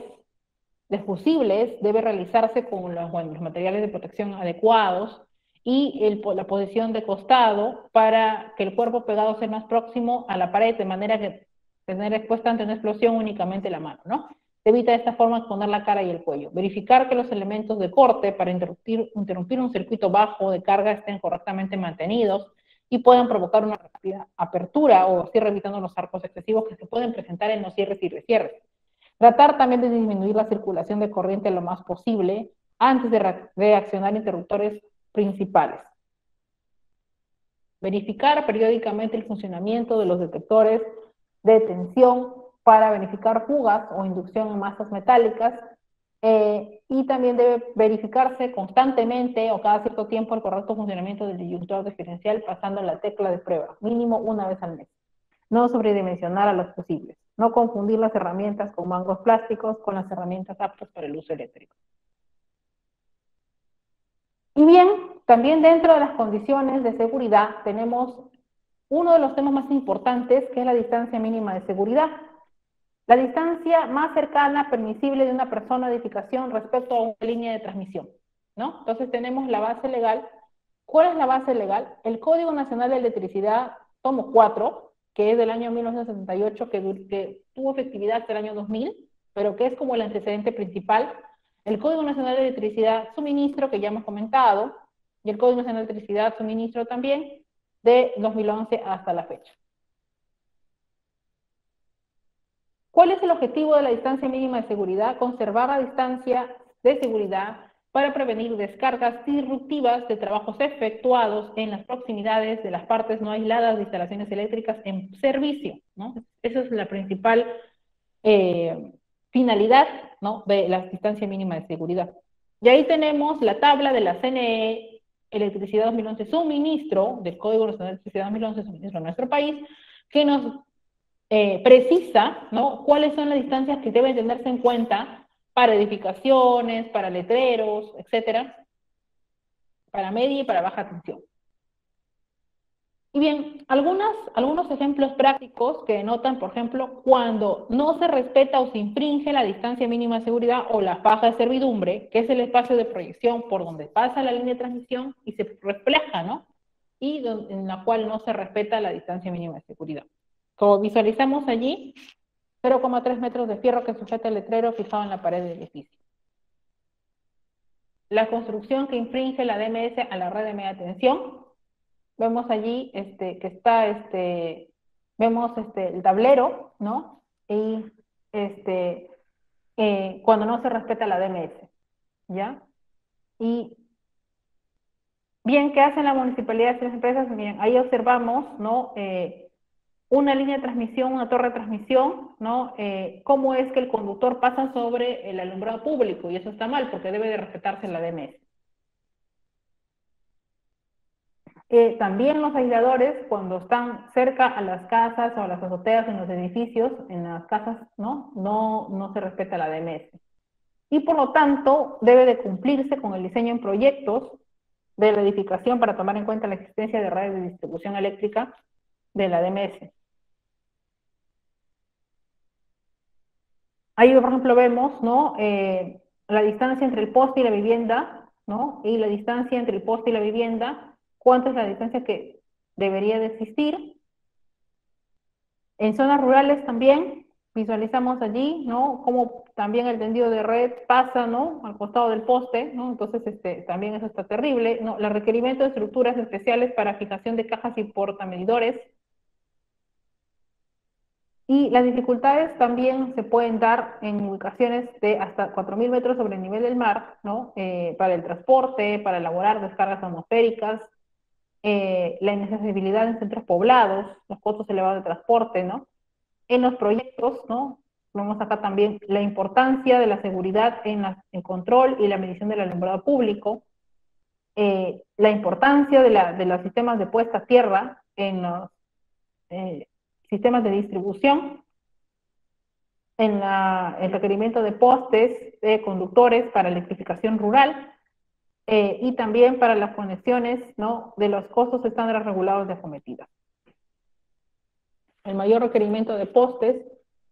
Speaker 3: de fusibles debe realizarse con los materiales de protección adecuados y la posición de costado para que el cuerpo pegado sea más próximo a la pared, de manera que tener expuesta ante una explosión únicamente la mano, ¿no? Se evita de esta forma exponer la cara y el cuello. Verificar que los elementos de corte para interrumpir un circuito bajo de carga estén correctamente mantenidos y puedan provocar una rápida apertura o cierre, evitando los arcos excesivos que se pueden presentar en los cierres y recierres. Tratar también de disminuir la circulación de corriente lo más posible antes de accionar interruptores principales. Verificar periódicamente el funcionamiento de los detectores de tensión para verificar fugas o inducción en masas metálicas, y también debe verificarse constantemente o cada cierto tiempo el correcto funcionamiento del disyuntor diferencial pasando la tecla de prueba, mínimo una vez al mes. No sobredimensionar a los fusibles. No confundir las herramientas con mangos plásticos con las herramientas aptas para el uso eléctrico. Y bien, también dentro de las condiciones de seguridad tenemos uno de los temas más importantes, que es la distancia mínima de seguridad. La distancia más cercana permisible de una persona de edificación respecto a una línea de transmisión, ¿no? Entonces tenemos la base legal. ¿Cuál es la base legal? El Código Nacional de Electricidad, tomo 4, que es del año 1978, que tuvo efectividad hasta el año 2000, pero que es como el antecedente principal. El Código Nacional de Electricidad Suministro, que ya hemos comentado, y el Código Nacional de Electricidad Suministro también, de 2011 hasta la fecha. ¿Cuál es el objetivo de la distancia mínima de seguridad? Conservar la distancia de seguridad para prevenir descargas disruptivas de trabajos efectuados en las proximidades de las partes no aisladas de instalaciones eléctricas en servicio, ¿no? Esa es la principal finalidad, ¿no?, de la distancia mínima de seguridad. Y ahí tenemos la tabla de la CNE Electricidad 2011 Suministro, del Código Nacional de Electricidad 2011 Suministro de nuestro país, que nos precisa, ¿no?, cuáles son las distancias que deben tenerse en cuenta para edificaciones, para letreros, etcétera, para media y para baja tensión. Y bien, algunos ejemplos prácticos que denotan, por ejemplo, cuando no se respeta o se infringe la distancia mínima de seguridad o la faja de servidumbre, que es el espacio de proyección por donde pasa la línea de transmisión y se refleja, ¿no? Y en la cual no se respeta la distancia mínima de seguridad. Como visualizamos allí, 0,3 metros de fierro que sujeta el letrero fijado en la pared del edificio. La construcción que infringe la DMS a la red de media tensión. Vemos allí que está, vemos el tablero, ¿no? Y cuando no se respeta la DMS, ¿ya? Y bien, ¿qué hacen la municipalidad y las empresas? Bien, ahí observamos, ¿no?, una línea de transmisión, una torre de transmisión, ¿no? Cómo es que el conductor pasa sobre el alumbrado público, y eso está mal, porque debe de respetarse la DMS. También los aisladores, cuando están cerca a las casas o a las azoteas en los edificios, en las casas, no se respeta la DMS. Y por lo tanto, debe de cumplirse con el diseño en proyectos de la edificación para tomar en cuenta la existencia de redes de distribución eléctrica de la DMS. Ahí, por ejemplo, vemos, ¿no?, la distancia entre el poste y la vivienda, ¿no?, y la distancia entre el poste y la vivienda, cuánto es la distancia que debería de existir. En zonas rurales también visualizamos allí, ¿no?, cómo también el tendido de red pasa, ¿no?, al costado del poste, ¿no? Entonces también eso está terrible, ¿no? Los requerimientos de estructuras especiales para fijación de cajas y portamedidores. Y las dificultades también se pueden dar en ubicaciones de hasta 4.000 metros sobre el nivel del mar, ¿no?, para el transporte, para elaborar descargas atmosféricas, la inaccesibilidad en centros poblados, los costos elevados de transporte, ¿no? En los proyectos, ¿no?, vemos acá también la importancia de la seguridad en el control y la medición del alumbrado público, la importancia de los sistemas de puesta a tierra en los sistemas de distribución, el requerimiento de postes de conductores para electrificación rural y también para las conexiones, ¿no?, de los costos estándares regulados de acometidas. El mayor requerimiento de postes,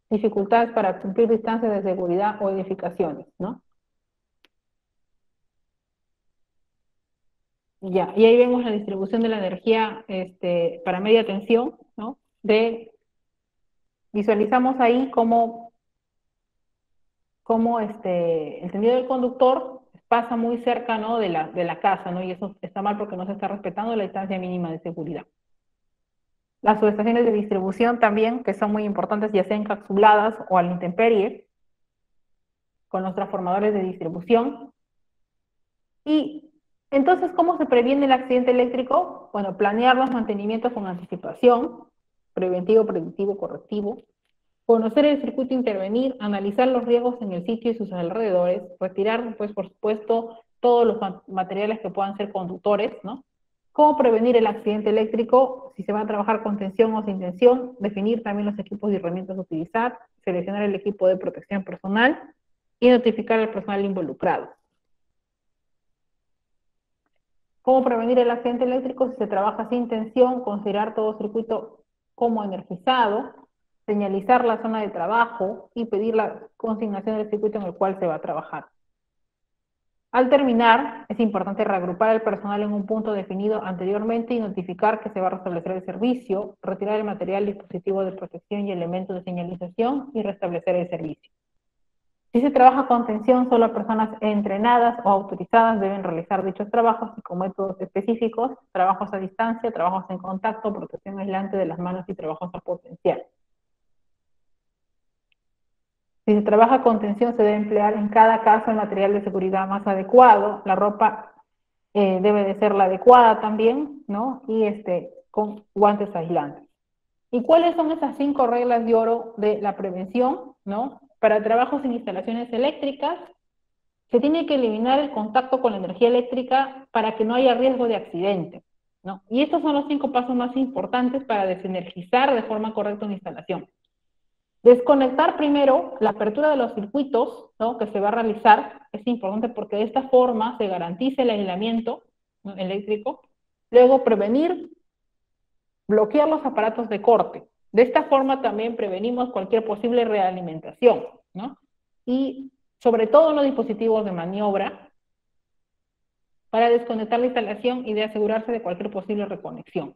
Speaker 3: dificultades para cumplir distancias de seguridad o edificaciones, ¿no? Ya, y ahí vemos la distribución de la energía para media tensión, ¿no? Visualizamos ahí cómo el tendido del conductor pasa muy cerca, ¿no?, de la casa, ¿no? Y eso está mal porque no se está respetando la distancia mínima de seguridad. Las subestaciones de distribución también, que son muy importantes, ya sea encapsuladas o a la intemperie, con los transformadores de distribución. Y entonces, ¿cómo se previene el accidente eléctrico? Bueno, planear los mantenimientos con anticipación, preventivo, predictivo, correctivo, conocer el circuito, intervenir, analizar los riesgos en el sitio y sus alrededores, retirar, pues, por supuesto, todos los materiales que puedan ser conductores, ¿no? ¿Cómo prevenir el accidente eléctrico? Si se va a trabajar con tensión o sin tensión, definir también los equipos y herramientas a utilizar, seleccionar el equipo de protección personal y notificar al personal involucrado. ¿Cómo prevenir el accidente eléctrico? Si se trabaja sin tensión, considerar todo circuito como energizado, señalizar la zona de trabajo y pedir la consignación del circuito en el cual se va a trabajar. Al terminar, es importante reagrupar al personal en un punto definido anteriormente y notificar que se va a restablecer el servicio, retirar el material, dispositivo de protección y elementos de señalización y restablecer el servicio. Si se trabaja con tensión, solo personas entrenadas o autorizadas deben realizar dichos trabajos y con métodos específicos, trabajos a distancia, trabajos en contacto, protección aislante de las manos y trabajos a potencial. Si se trabaja con tensión, se debe emplear en cada caso el material de seguridad más adecuado, la ropa debe de ser la adecuada también, ¿no? Y con guantes aislantes. ¿Y cuáles son esas 5 reglas de oro de la prevención, ¿no? Para trabajos en instalaciones eléctricas, se tiene que eliminar el contacto con la energía eléctrica para que no haya riesgo de accidente, ¿no? Y estos son los 5 pasos más importantes para desenergizar de forma correcta una instalación. Desconectar primero la apertura de los circuitos, ¿no?, que se va a realizar, es importante porque de esta forma se garantiza el aislamiento, ¿no?, eléctrico. Luego, prevenir, bloquear los aparatos de corte. De esta forma también prevenimos cualquier posible realimentación, ¿no? Y sobre todo en los dispositivos de maniobra, para desconectar la instalación y de asegurarse de cualquier posible reconexión.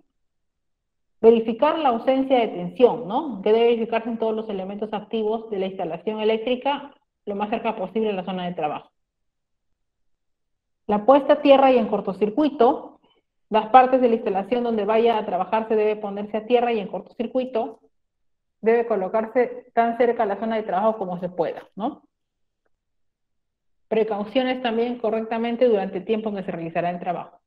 Speaker 3: Verificar la ausencia de tensión, ¿no?, que debe verificarse en todos los elementos activos de la instalación eléctrica lo más cerca posible de la zona de trabajo. La puesta a tierra y en cortocircuito, las partes de la instalación donde vaya a trabajar se debe ponerse a tierra y en cortocircuito debe colocarse tan cerca a la zona de trabajo como se pueda, ¿no? Precauciones también correctamente durante el tiempo en que se realizará el trabajo.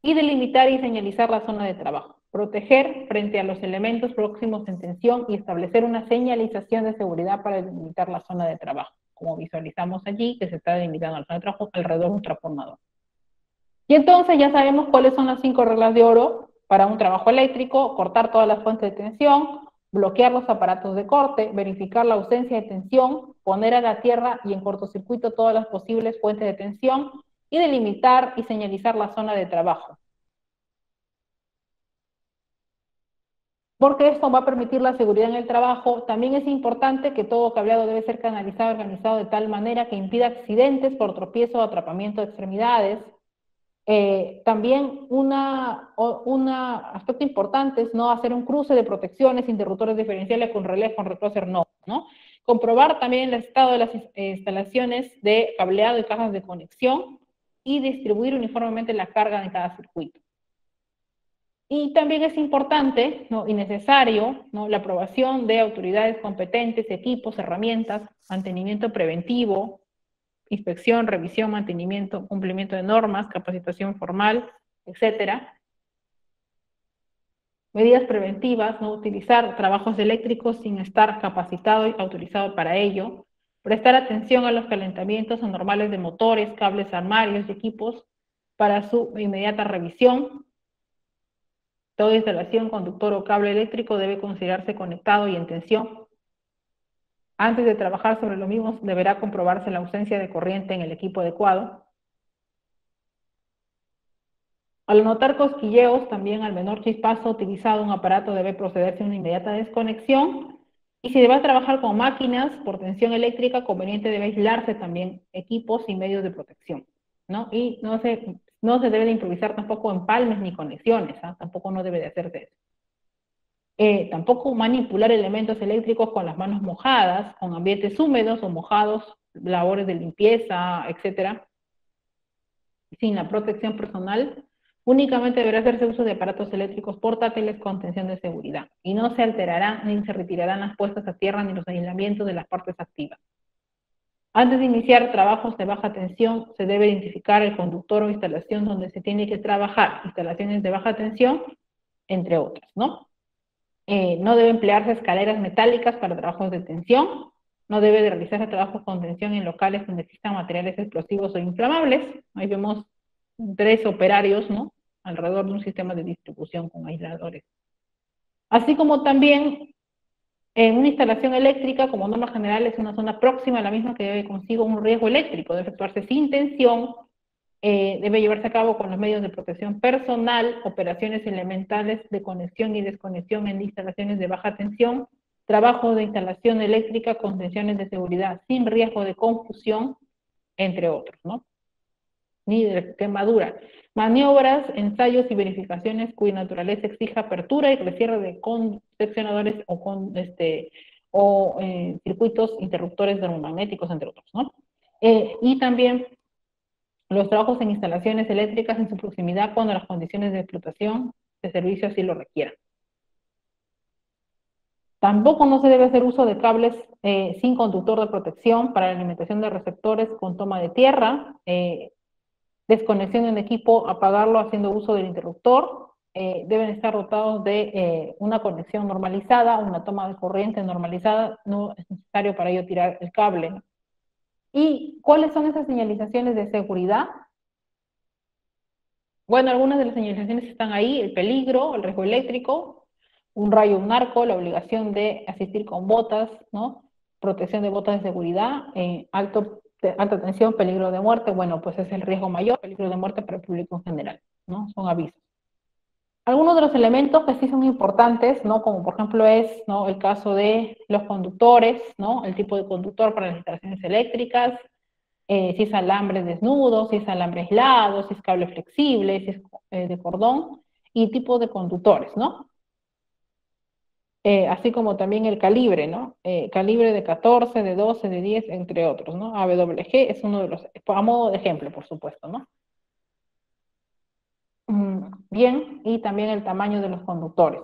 Speaker 3: Y delimitar y señalizar la zona de trabajo. Proteger frente a los elementos próximos en tensión y establecer una señalización de seguridad para delimitar la zona de trabajo, como visualizamos allí, que se está delimitando la zona de trabajo alrededor de un transformador. Y entonces ya sabemos cuáles son las 5 reglas de oro para un trabajo eléctrico: cortar todas las fuentes de tensión, bloquear los aparatos de corte, verificar la ausencia de tensión, poner a la tierra y en cortocircuito todas las posibles fuentes de tensión, y delimitar y señalizar la zona de trabajo. Porque esto va a permitir la seguridad en el trabajo. También es importante que todo cableado debe ser canalizado y organizado de tal manera que impida accidentes por tropiezo o atrapamiento de extremidades. También un aspecto importante es no hacer un cruce de protecciones, interruptores diferenciales con relés, con recloser no, ¿no? Comprobar también el estado de las instalaciones de cableado y cajas de conexión y distribuir uniformemente la carga en cada circuito. Y también es importante, ¿no?, y necesario, ¿no?, la aprobación de autoridades competentes, equipos, herramientas, mantenimiento preventivo, inspección, revisión, mantenimiento, cumplimiento de normas, capacitación formal, etcétera. Medidas preventivas: no utilizar trabajos eléctricos sin estar capacitado y autorizado para ello. Prestar atención a los calentamientos anormales de motores, cables, armarios y equipos para su inmediata revisión. Toda instalación, conductor o cable eléctrico debe considerarse conectado y en tensión. Antes de trabajar sobre lo mismo, deberá comprobarse la ausencia de corriente en el equipo adecuado. Al notar cosquilleos, también al menor chispazo utilizado un aparato debe procederse a una inmediata desconexión. Y si va a trabajar con máquinas por tensión eléctrica, conveniente debe aislarse también equipos y medios de protección, ¿no? Y no se debe de improvisar tampoco empalmes ni conexiones, ¿ah? Tampoco no debe de hacerse eso. Tampoco manipular elementos eléctricos con las manos mojadas, con ambientes húmedos o mojados, labores de limpieza, etcétera, sin la protección personal. Únicamente deberá hacerse uso de aparatos eléctricos portátiles con tensión de seguridad, y no se alterarán ni se retirarán las puestas a tierra ni los aislamientos de las partes activas. Antes de iniciar trabajos de baja tensión, se debe identificar el conductor o instalación donde se tiene que trabajar, instalaciones de baja tensión, entre otras, ¿no? No debe emplearse escaleras metálicas para trabajos de tensión. No debe de realizarse trabajos con tensión en locales donde existan materiales explosivos o inflamables. Ahí vemos 3 operarios, ¿no? Alrededor de un sistema de distribución con aisladores. Así como también en una instalación eléctrica, como norma general, es una zona próxima a la misma que debe consigo un riesgo eléctrico. Debe efectuarse sin tensión. Debe llevarse a cabo con los medios de protección personal, operaciones elementales de conexión y desconexión en instalaciones de baja tensión, trabajo de instalación eléctrica con tensiones de seguridad sin riesgo de confusión, entre otros, ¿no? Ni de quemadura. Maniobras, ensayos y verificaciones cuya naturaleza exija apertura y cierre de seccionadores o circuitos interruptores termomagnéticos, entre otros, ¿no? Y también los trabajos en instalaciones eléctricas en su proximidad cuando las condiciones de explotación de servicio así lo requieran. Tampoco no se debe hacer uso de cables sin conductor de protección para la alimentación de receptores con toma de tierra, desconexión en equipo, apagarlo haciendo uso del interruptor. Deben estar dotados de una conexión normalizada, una toma de corriente normalizada, no es necesario para ello tirar el cable, ¿no? ¿Y cuáles son esas señalizaciones de seguridad? Bueno, algunas de las señalizaciones están ahí: el peligro, el riesgo eléctrico, un rayo, un arco, la obligación de asistir con botas, ¿no? Protección de botas de seguridad, alta tensión, peligro de muerte. Bueno, pues es el riesgo mayor, peligro de muerte para el público en general, ¿no? Son avisos. Algunos de los elementos que sí son importantes, ¿no? Como por ejemplo es, ¿no?, el caso de los conductores, ¿no? El tipo de conductor para las instalaciones eléctricas, si es alambre desnudo, si es alambre aislado, si es cable flexible, si es de cordón, y tipo de conductores, ¿no? Así como también el calibre, ¿no? Calibre de 14, de 12, de 10, entre otros, ¿no? AWG es uno de los, a modo de ejemplo, por supuesto, ¿no? Bien, y también el tamaño de los conductores.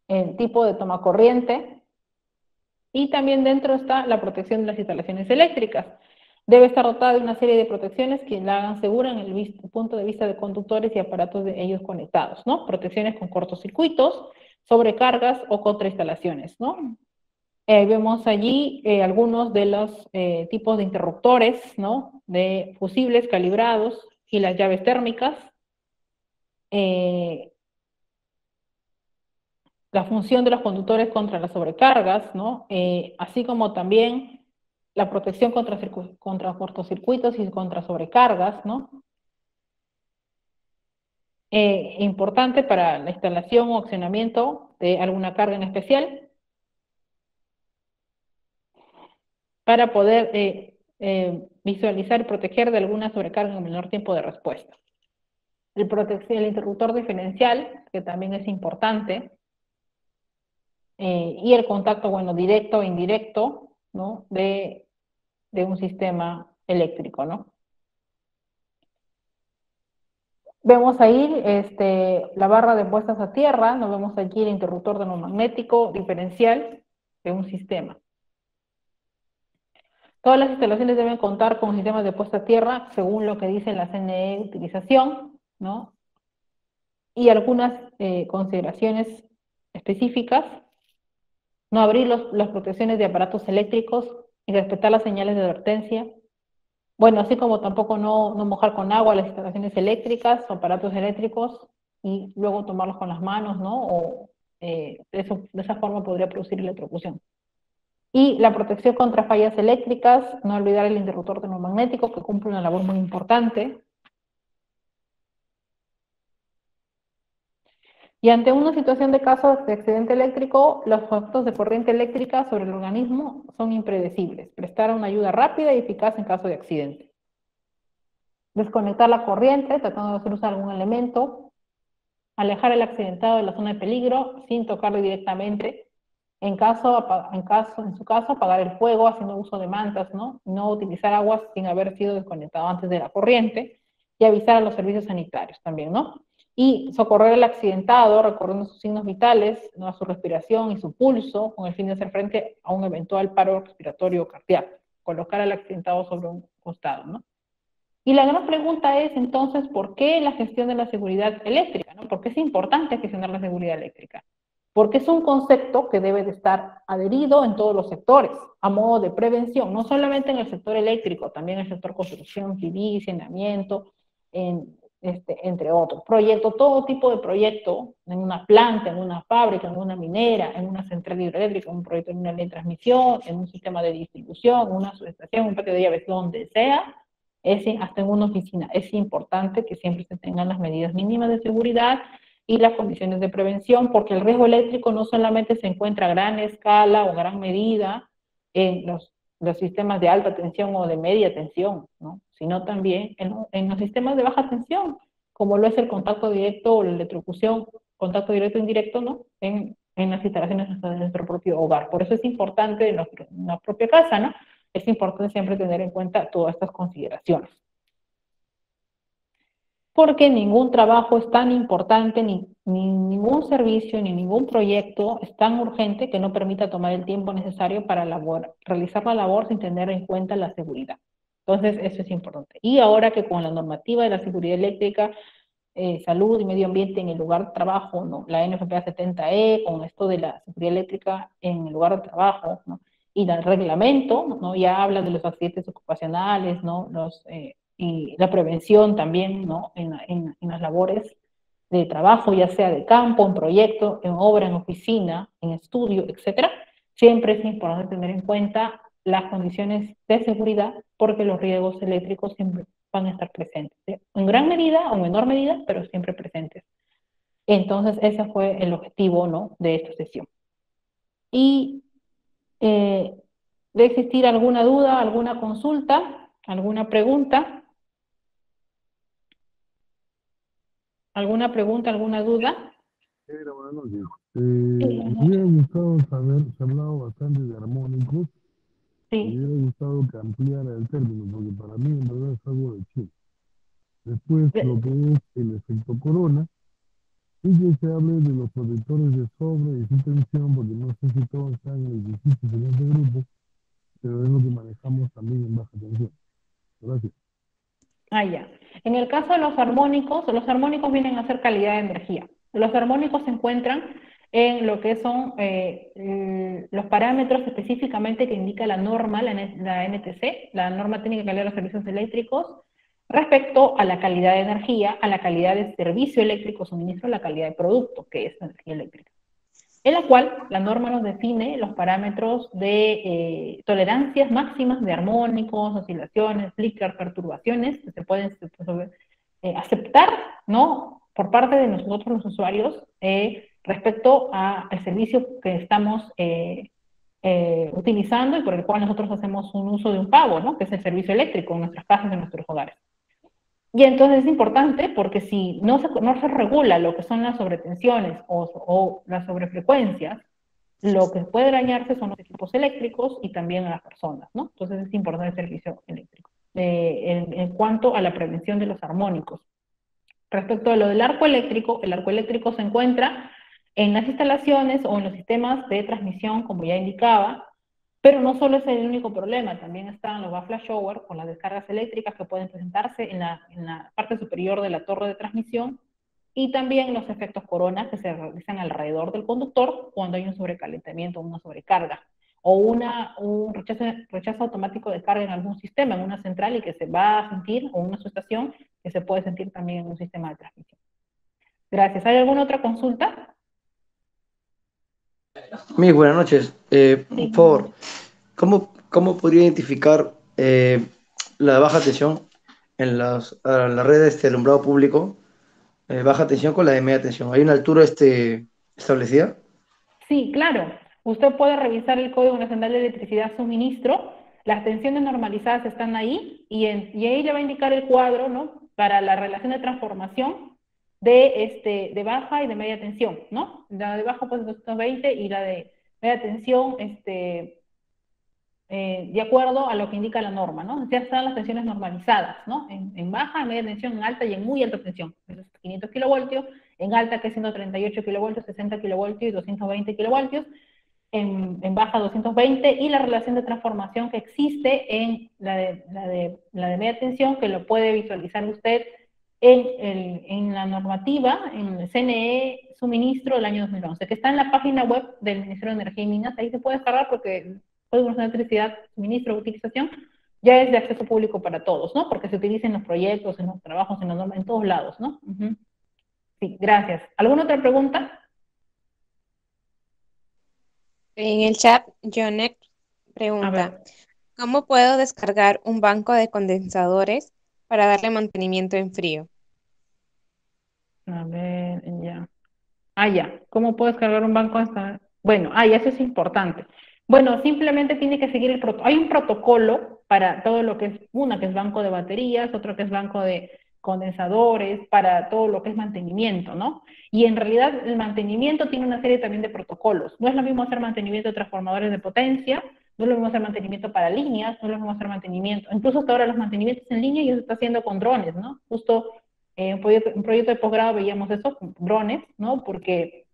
Speaker 3: El tipo de toma corriente. Y también dentro está la protección de las instalaciones eléctricas. Debe estar dotada de una serie de protecciones que la hagan segura en el punto de vista de conductores y aparatos de ellos conectados, ¿no? Protecciones con cortocircuitos, sobrecargas o contrainstalaciones, ¿no? Vemos allí algunos de los tipos de interruptores, ¿no? De fusibles calibrados y las llaves térmicas. La función de los conductores contra las sobrecargas, ¿no? Así como también la protección contra cortocircuitos y contra sobrecargas, ¿no? Importante para la instalación o accionamiento de alguna carga en especial, para poder visualizar y proteger de alguna sobrecarga en menor tiempo de respuesta. El interruptor diferencial, que también es importante, y el contacto, bueno, directo e indirecto, ¿no?, de un sistema eléctrico, ¿no? Vemos ahí la barra de puestas a tierra, nos vemos aquí el interruptor termomagnético diferencial de un sistema. Todas las instalaciones deben contar con sistemas de puesta a tierra según lo que dice la CNE de utilización, ¿no? Y algunas consideraciones específicas: no abrir las protecciones de aparatos eléctricos y respetar las señales de advertencia. Bueno, así como tampoco no mojar con agua las instalaciones eléctricas o aparatos eléctricos y luego tomarlos con las manos, ¿no? O De esa forma podría producir electrocución. Y la protección contra fallas eléctricas, no olvidar el interruptor termomagnético, que cumple una labor muy importante. Y ante una situación de caso de accidente eléctrico, los efectos de corriente eléctrica sobre el organismo son impredecibles. Prestar una ayuda rápida y eficaz en caso de accidente. Desconectar la corriente, tratando de hacer usar algún elemento. Alejar al accidentado de la zona de peligro sin tocarle directamente. En su caso, apagar el fuego haciendo uso de mantas, ¿no? No utilizar aguas sin haber sido desconectado antes de la corriente. Y avisar a los servicios sanitarios también, ¿no? Y socorrer al accidentado, recordando sus signos vitales, ¿no? Su respiración y su pulso, con el fin de hacer frente a un eventual paro respiratorio o cardíaco. Colocar al accidentado sobre un costado, ¿no? Y la gran pregunta es, entonces, ¿por qué la gestión de la seguridad eléctrica? ¿No? ¿Por qué es importante gestionar la seguridad eléctrica? Porque es un concepto que debe de estar adherido en todos los sectores, a modo de prevención, no solamente en el sector eléctrico, también en el sector construcción civil, saneamiento, entre otros. Proyectos, todo tipo de proyecto, en una planta, en una fábrica, en una minera, en una central hidroeléctrica, un proyecto de una línea de transmisión, en un sistema de distribución, una subestación, un patio de llaves, donde sea, hasta en una oficina. Es importante que siempre se tengan las medidas mínimas de seguridad y las condiciones de prevención, porque el riesgo eléctrico no solamente se encuentra a gran escala o a gran medida en los sistemas de alta tensión o de media tensión, ¿no? Sino también en los sistemas de baja tensión, como lo es el contacto directo o la electrocución, contacto directo e indirecto, ¿no? En las instalaciones de nuestro propio hogar. Por eso es importante en la propia casa, ¿no? Es importante siempre tener en cuenta todas estas consideraciones. Porque ningún trabajo es tan importante, ni ningún servicio, ni ningún proyecto es tan urgente que no permita tomar el tiempo necesario para realizar la labor sin tener en cuenta la seguridad. Entonces, eso es importante. Y ahora que con la normativa de la seguridad eléctrica, salud y medio ambiente en el lugar de trabajo, ¿no? La NFPA 70E, con esto de la seguridad eléctrica en el lugar de trabajo, ¿no? Y el reglamento, ¿no? Ya habla de los accidentes ocupacionales, ¿no? Y la prevención también, ¿no? En las labores de trabajo, ya sea de campo, en proyecto, en obra, en oficina, en estudio, etcétera. Siempre es importante tener en cuenta las condiciones de seguridad, porque los riesgos eléctricos siempre van a estar presentes, ¿sí? En gran medida o menor medida, pero siempre presentes. Entonces, ese fue el objetivo, ¿no? De esta sesión. Y de existir alguna duda, alguna consulta, alguna pregunta, alguna duda.
Speaker 5: Buenas noches. Me hubiera gustado saber, se ha hablado bastante de armónicos. Me
Speaker 3: Sí.
Speaker 5: hubiera gustado que ampliara el término, porque para mí en verdad es algo de chino. Después, lo que es el efecto corona, y que se hable de los protectores de sobre y subtensión, porque no sé si todos están en el edificio en este grupo, pero es lo que manejamos también en baja tensión. Gracias.
Speaker 3: Ah, ya. En el caso de los armónicos vienen a ser calidad de energía. Los armónicos se encuentran en lo que son los parámetros específicamente que indica la norma, la NTC, la norma técnica de calidad de los servicios eléctricos, respecto a la calidad de energía, a la calidad de servicio eléctrico, suministro, a la calidad de producto, que es energía eléctrica, en la cual la norma nos define los parámetros de tolerancias máximas de armónicos, oscilaciones, flickers, perturbaciones que se pueden aceptar, ¿no? Por parte de nosotros los usuarios respecto al servicio que estamos utilizando y por el cual nosotros hacemos un uso de un pago, ¿no? Que es el servicio eléctrico en nuestras casas y en nuestros hogares. Y entonces es importante porque si no se regula lo que son las sobretensiones o las sobrefrecuencias, lo que puede dañarse son los equipos eléctricos y también a las personas, ¿no? Entonces es importante el servicio eléctrico. En cuanto a la prevención de los armónicos. Respecto a lo del arco eléctrico, el arco eléctrico se encuentra en las instalaciones o en los sistemas de transmisión, como ya indicaba, pero no solo es el único problema, también están los bafla shower con las descargas eléctricas que pueden presentarse en la parte superior de la torre de transmisión y también los efectos corona que se realizan alrededor del conductor cuando hay un sobrecalentamiento o una sobrecarga o un rechazo automático de carga en algún sistema, en una central y que se va a sentir, o una subestación que se puede sentir también en un sistema de transmisión. Gracias. ¿Hay alguna otra consulta?
Speaker 4: Buenas noches. Por
Speaker 3: Sí.
Speaker 4: favor, ¿cómo podría identificar la baja tensión en la red de alumbrado público? Baja tensión con la de media tensión. ¿Hay una altura establecida?
Speaker 3: Sí, claro. Usted puede revisar el Código Nacional de Electricidad Suministro. Las tensiones normalizadas están ahí y ahí le va a indicar el cuadro, ¿no? Para la relación de transformación de baja y de media tensión, ¿no? La de baja pues 220 y la de media tensión, de acuerdo a lo que indica la norma, ¿no? Ya están las tensiones normalizadas, ¿no? En baja, en media tensión, en alta y en muy alta tensión. Esos 500 kilovoltios, en alta que es 138 kilovoltios, 60 kilovoltios y 220 kilovoltios, en baja 220, y la relación de transformación que existe en la de media tensión, que lo puede visualizar usted en la normativa, en el CNE suministro del año 2011, que está en la página web del Ministerio de Energía y Minas. Ahí se puede descargar porque el Código Nacional de Electricidad, suministro, utilización, ya es de acceso público para todos, ¿no? Porque se utiliza en los proyectos, en los trabajos, en las normas, en todos lados, ¿no? Sí, gracias. ¿Alguna otra pregunta?
Speaker 2: En el chat, Jonet
Speaker 3: A
Speaker 2: pregunta,
Speaker 3: ver,
Speaker 2: ¿cómo puedo descargar un banco de condensadores para darle mantenimiento en frío?
Speaker 3: ya. Ya. ¿Cómo puedes cargar un banco hasta? Bueno, ya, eso es importante. Bueno, simplemente tiene que seguir el protocolo. Hay un protocolo para todo lo que es, una que es banco de baterías, otro que es banco de condensadores, para todo lo que es mantenimiento, ¿no? Y en realidad el mantenimiento tiene una serie también de protocolos. No es lo mismo hacer mantenimiento de transformadores de potencia, no es lo mismo hacer mantenimiento para líneas, no es lo mismo hacer mantenimiento, incluso hasta ahora los mantenimientos en línea ya se está haciendo con drones, ¿no? Justo un proyecto de posgrado veíamos eso, con drones, ¿no? Porque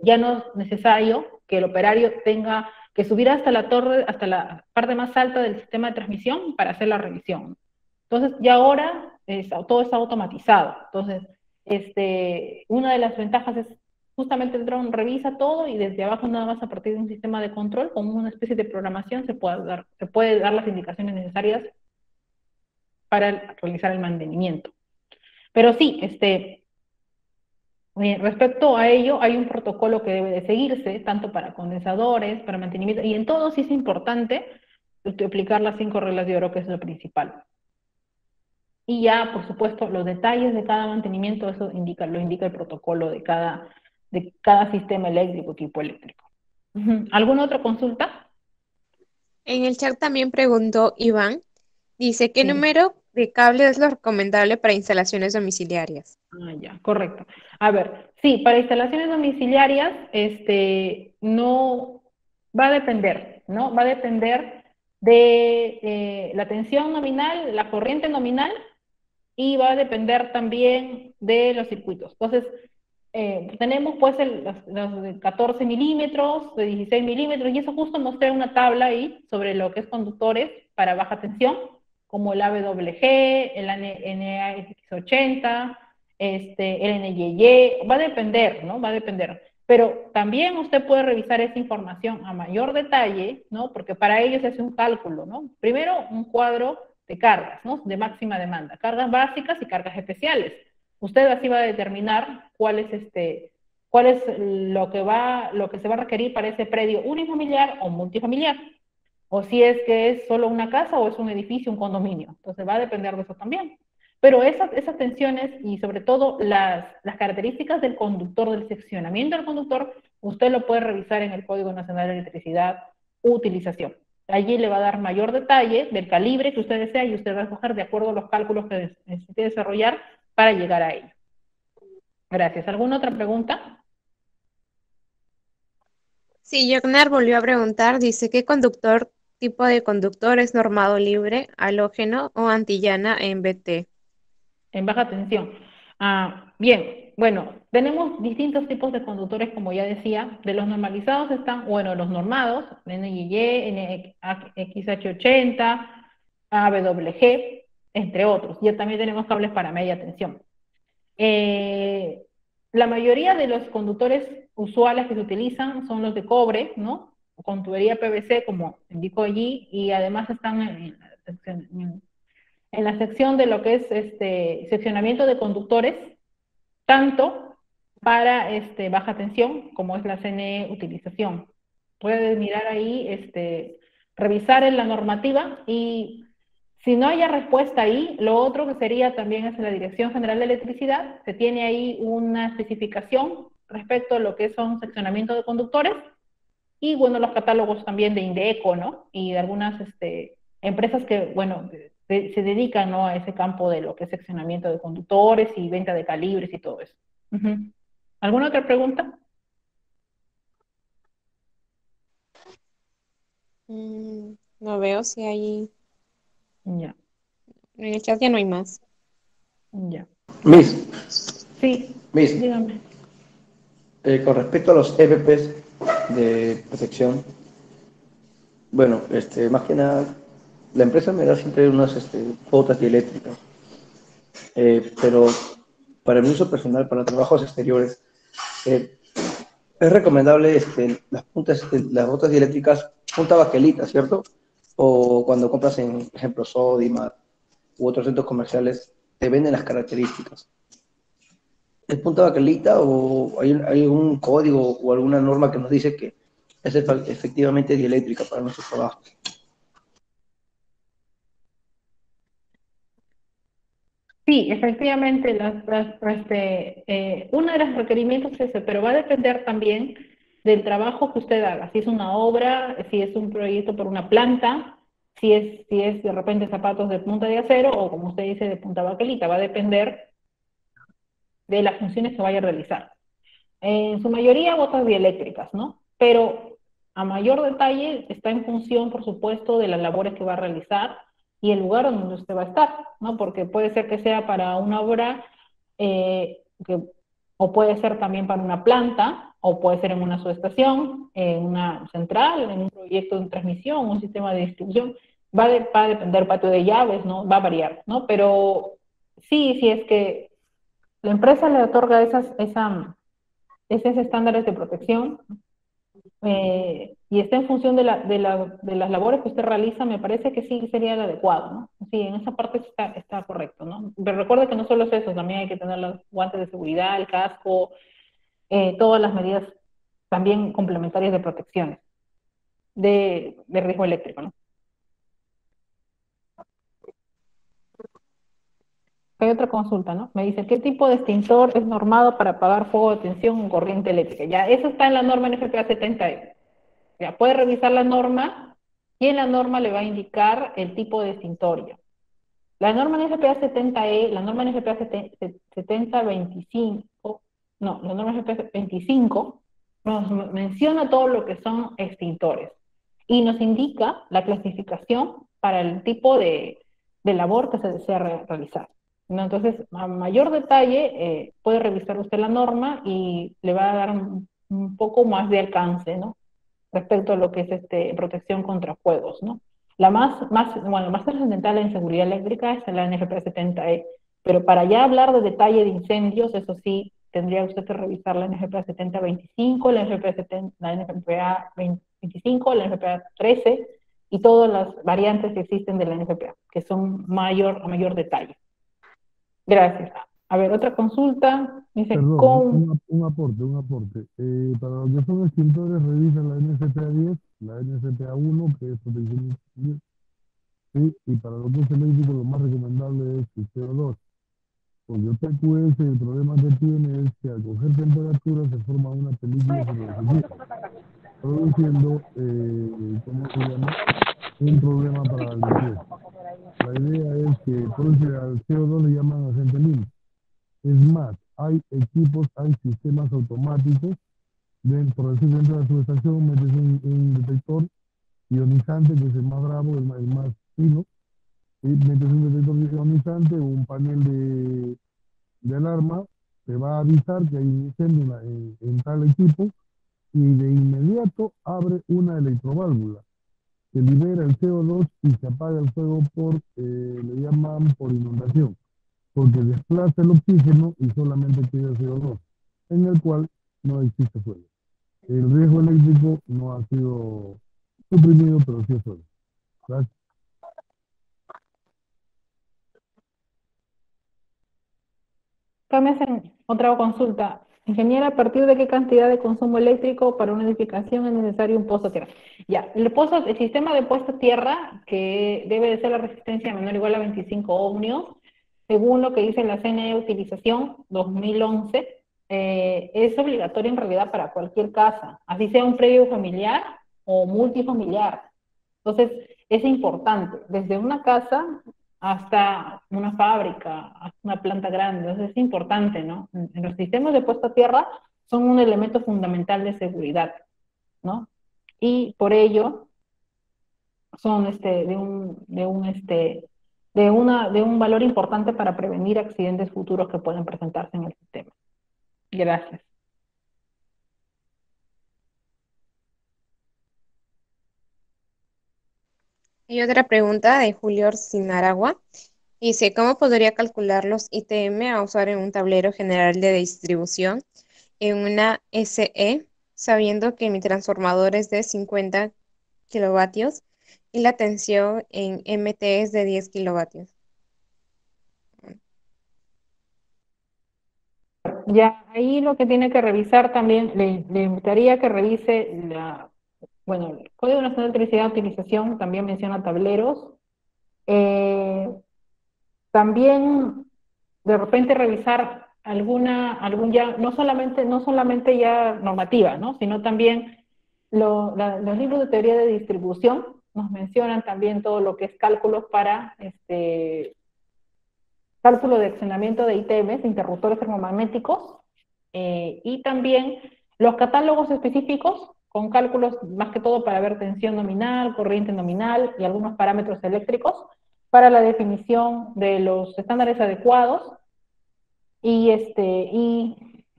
Speaker 3: ya no es necesario que el operario tenga que subir hasta la torre, hasta la parte más alta del sistema de transmisión para hacer la revisión. Entonces, ya ahora todo está automatizado. Entonces, una de las ventajas es justamente el dron revisa todo y desde abajo nada más a partir de un sistema de control, con una especie de programación, se puede dar las indicaciones necesarias para realizar el mantenimiento. Pero sí, respecto a ello, hay un protocolo que debe de seguirse, tanto para condensadores, para mantenimiento, y en todo sí es importante aplicar las 5 reglas de oro, que es lo principal. Y ya, por supuesto, los detalles de cada mantenimiento, eso lo indica el protocolo de cada sistema eléctrico, tipo eléctrico. ¿Alguna otra consulta?
Speaker 2: En el chat también preguntó Iván, dice, ¿qué
Speaker 3: Sí.
Speaker 2: número de cable es lo recomendable para instalaciones domiciliarias?
Speaker 3: Ya, correcto. A ver, sí, para instalaciones domiciliarias, no va a depender, ¿no? Va a depender de la tensión nominal, la corriente nominal, y va a depender también de los circuitos. Entonces, tenemos pues los de 14 milímetros, de 16 milímetros, y eso justo mostré una tabla ahí sobre lo que es conductores para baja tensión, como el AWG, el NAX80, el NYY, va a depender, ¿no? Va a depender. Pero también usted puede revisar esa información a mayor detalle, ¿no? Porque para ello se hace un cálculo, ¿no? Primero, un cuadro de cargas, ¿no? De máxima demanda, cargas básicas y cargas especiales. Usted así va a determinar cuál es lo que se va a requerir para ese predio unifamiliar o multifamiliar, o si es que es solo una casa o es un edificio, un condominio. Entonces va a depender de eso también. Pero esas tensiones y sobre todo las características del conductor, del seccionamiento del conductor, usted lo puede revisar en el Código Nacional de Electricidad, utilización. Allí le va a dar mayor detalle del calibre que usted desea y usted va a escoger de acuerdo a los cálculos que necesite desarrollar para llegar a ello. Gracias. ¿Alguna otra pregunta?
Speaker 2: Sí, Jognar volvió a preguntar, dice, ¿qué tipo de conductor es normado libre, halógeno o antillana en BT?
Speaker 3: En baja tensión. Bien, bueno, tenemos distintos tipos de conductores, como ya decía. De los normalizados están, bueno, los normados, NYY, NXH80, AWG, entre otros. Y también tenemos cables para media tensión. La mayoría de los conductores usuales que se utilizan son los de cobre, ¿no? Con tubería PVC, como indico allí, y además están en la sección de lo que es seccionamiento de conductores, tanto para baja tensión, como es la CNE utilización. Puedes mirar ahí, revisar en la normativa y si no haya respuesta ahí, lo otro que sería también es en la Dirección General de Electricidad, se tiene ahí una especificación respecto a lo que son seccionamiento de conductores y, bueno, los catálogos también de Indeco, ¿no? Y de algunas empresas que, bueno, se dedican, ¿no?, a ese campo de lo que es seccionamiento de conductores y venta de calibres y todo eso. Ujú. ¿Alguna otra pregunta?
Speaker 2: No veo si hay...
Speaker 3: Ya,
Speaker 2: En el chat ya no hay más.
Speaker 3: ya.
Speaker 4: Miss,
Speaker 3: Sí,
Speaker 4: Miss,
Speaker 3: dígame.
Speaker 4: con respecto a los EPPs de protección, bueno, más que nada, la empresa me da siempre unas cuotas dieléctricas, pero para mi uso personal, para trabajos exteriores, eh, es recomendable las botas dieléctricas punta baquelita, ¿cierto? O cuando compras en, por ejemplo, Sodimac u otros centros comerciales, te venden las características. ¿Es punta baquelita o hay algún código o alguna norma que nos dice que es efectivamente dieléctrica para nuestros trabajos?
Speaker 3: Sí, efectivamente, uno de los requerimientos es ese, pero va a depender también del trabajo que usted haga. Si es una obra, si es un proyecto por una planta, si es de repente zapatos de punta de acero o, como usted dice, de punta baquelita, va a depender de las funciones que vaya a realizar. En su mayoría botas dieléctricas, ¿no? Pero a mayor detalle está en función, por supuesto, de las labores que va a realizar y el lugar donde usted va a estar, ¿no? Porque puede ser que sea para una obra, o puede ser también para una planta, o puede ser en una subestación, en una central, en un proyecto de transmisión, un sistema de distribución. Va a depender patio de llaves, ¿no? Va a variar, ¿no? Pero sí es que la empresa le otorga esos estándares de protección, y está en función de las labores que usted realiza, me parece que sí sería el adecuado, ¿no? Sí, en esa parte está correcto, ¿no? Pero recuerde que no solo es eso, también hay que tener los guantes de seguridad, el casco, todas las medidas también complementarias de protección de riesgo eléctrico, ¿no? Hay otra consulta, ¿no? Me dice, ¿qué tipo de extintor es normado para apagar fuego de tensión o corriente eléctrica? Ya, eso está en la norma NFPA 70E. Ya, puede revisar la norma y en la norma le va a indicar el tipo de extintorio. La norma NFPA 70E, la norma NFPA 7025, no, la norma NFPA 25 nos menciona todo lo que son extintores y nos indica la clasificación para el tipo de labor que se desea realizar, ¿no? Entonces, a mayor detalle, puede revisar usted la norma y le va a dar un poco más de alcance, ¿no?, respecto a lo que es protección contra fuegos, ¿no? Bueno, más trascendental en seguridad eléctrica es la NFPA 70E, pero para ya hablar de detalle de incendios, eso sí, tendría usted que revisar la NFPA 7025, la NFPA 70, la NFPA 25, la NFPA 13 y todas las variantes que existen de la NFPA, que son a mayor detalle. Gracias. A ver, otra consulta. Dice,
Speaker 5: Perdón, un aporte. Para lo que son extintores, revisan la NFPA 10, la NFPA 1, que es protección civil, sí, y para lo que es eléctrico, lo más recomendable es el CO2, porque el PQS, el problema que tiene es que al coger temperatura se forma una película sobre los equipos, produciendo, ¿cómo se llama?, un problema para la limpieza. La idea es que, por eso al CO2 le llaman agente limpio. Es más, hay equipos, hay sistemas automáticos, por decir, dentro de la subestación metes un detector ionizante, que es el más bravo, el más fino, y metes un detector ionizante o un panel de alarma, te va a avisar que hay un incendio en tal equipo y de inmediato abre una electroválvula que libera el CO2 y se apaga el fuego le llaman por inundación, porque desplaza el oxígeno y solamente queda el CO2, en el cual no existe fuego. El riesgo eléctrico no ha sido suprimido, pero sí es fuego. Gracias.
Speaker 3: acá me hacen otra consulta. Ingeniera, ¿a partir de qué cantidad de consumo eléctrico para una edificación es necesario un pozo a tierra? Ya, el sistema de puesto a tierra, que debe de ser la resistencia menor o igual a 25 ohmios, según lo que dice la CNE Utilización 2011, es obligatorio en realidad para cualquier casa, así sea un predio familiar o multifamiliar. Entonces, es importante, desde una casa hasta una fábrica, hasta una planta grande. Entonces, es importante, ¿no? En los sistemas de puesta a tierra son un elemento fundamental de seguridad, ¿no? Y por ello son de un valor importante para prevenir accidentes futuros que pueden presentarse en el sistema. Gracias.
Speaker 2: Hay otra pregunta de Julio Orsinaragua. Dice, ¿cómo podría calcular los ITM a usar en un tablero general de distribución en una SE, sabiendo que mi transformador es de 50 kilovatios y la tensión en MT es de 10 kilovatios?
Speaker 3: Ya, ahí lo que tiene que revisar también, le invitaría a que revise bueno, el Código Nacional de Electricidad de Utilización también menciona tableros. También de repente revisar no solamente ya normativa, ¿no? Sino también los libros de teoría de distribución nos mencionan también todo lo que es cálculos para cálculo de accionamiento de ITMs, de interruptores termomagnéticos, y también los catálogos específicos con cálculos más que todo para ver tensión nominal, corriente nominal y algunos parámetros eléctricos para la definición de los estándares adecuados y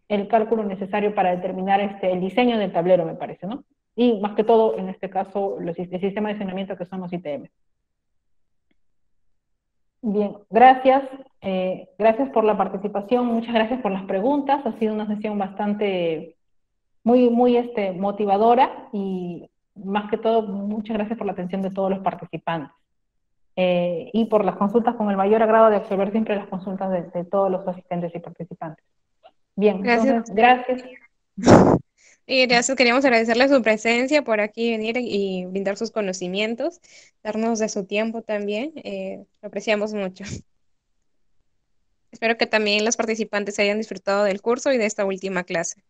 Speaker 3: el cálculo necesario para determinar el diseño del tablero, me parece, ¿no? Y más que todo, en este caso, el sistema de accionamiento que son los ITM. Bien, gracias. Gracias por la participación, muchas gracias por las preguntas. Ha sido una sesión bastante, muy motivadora y más que todo, muchas gracias por la atención de todos los participantes. Y por las consultas, con el mayor agrado de absorber siempre las consultas de todos los asistentes y participantes. Bien,
Speaker 2: Gracias.
Speaker 3: entonces, gracias.
Speaker 2: Y gracias, queríamos agradecerle su presencia por aquí venir y brindar sus conocimientos, darnos de su tiempo también. Lo apreciamos mucho. Espero que también los participantes hayan disfrutado del curso y de esta última clase.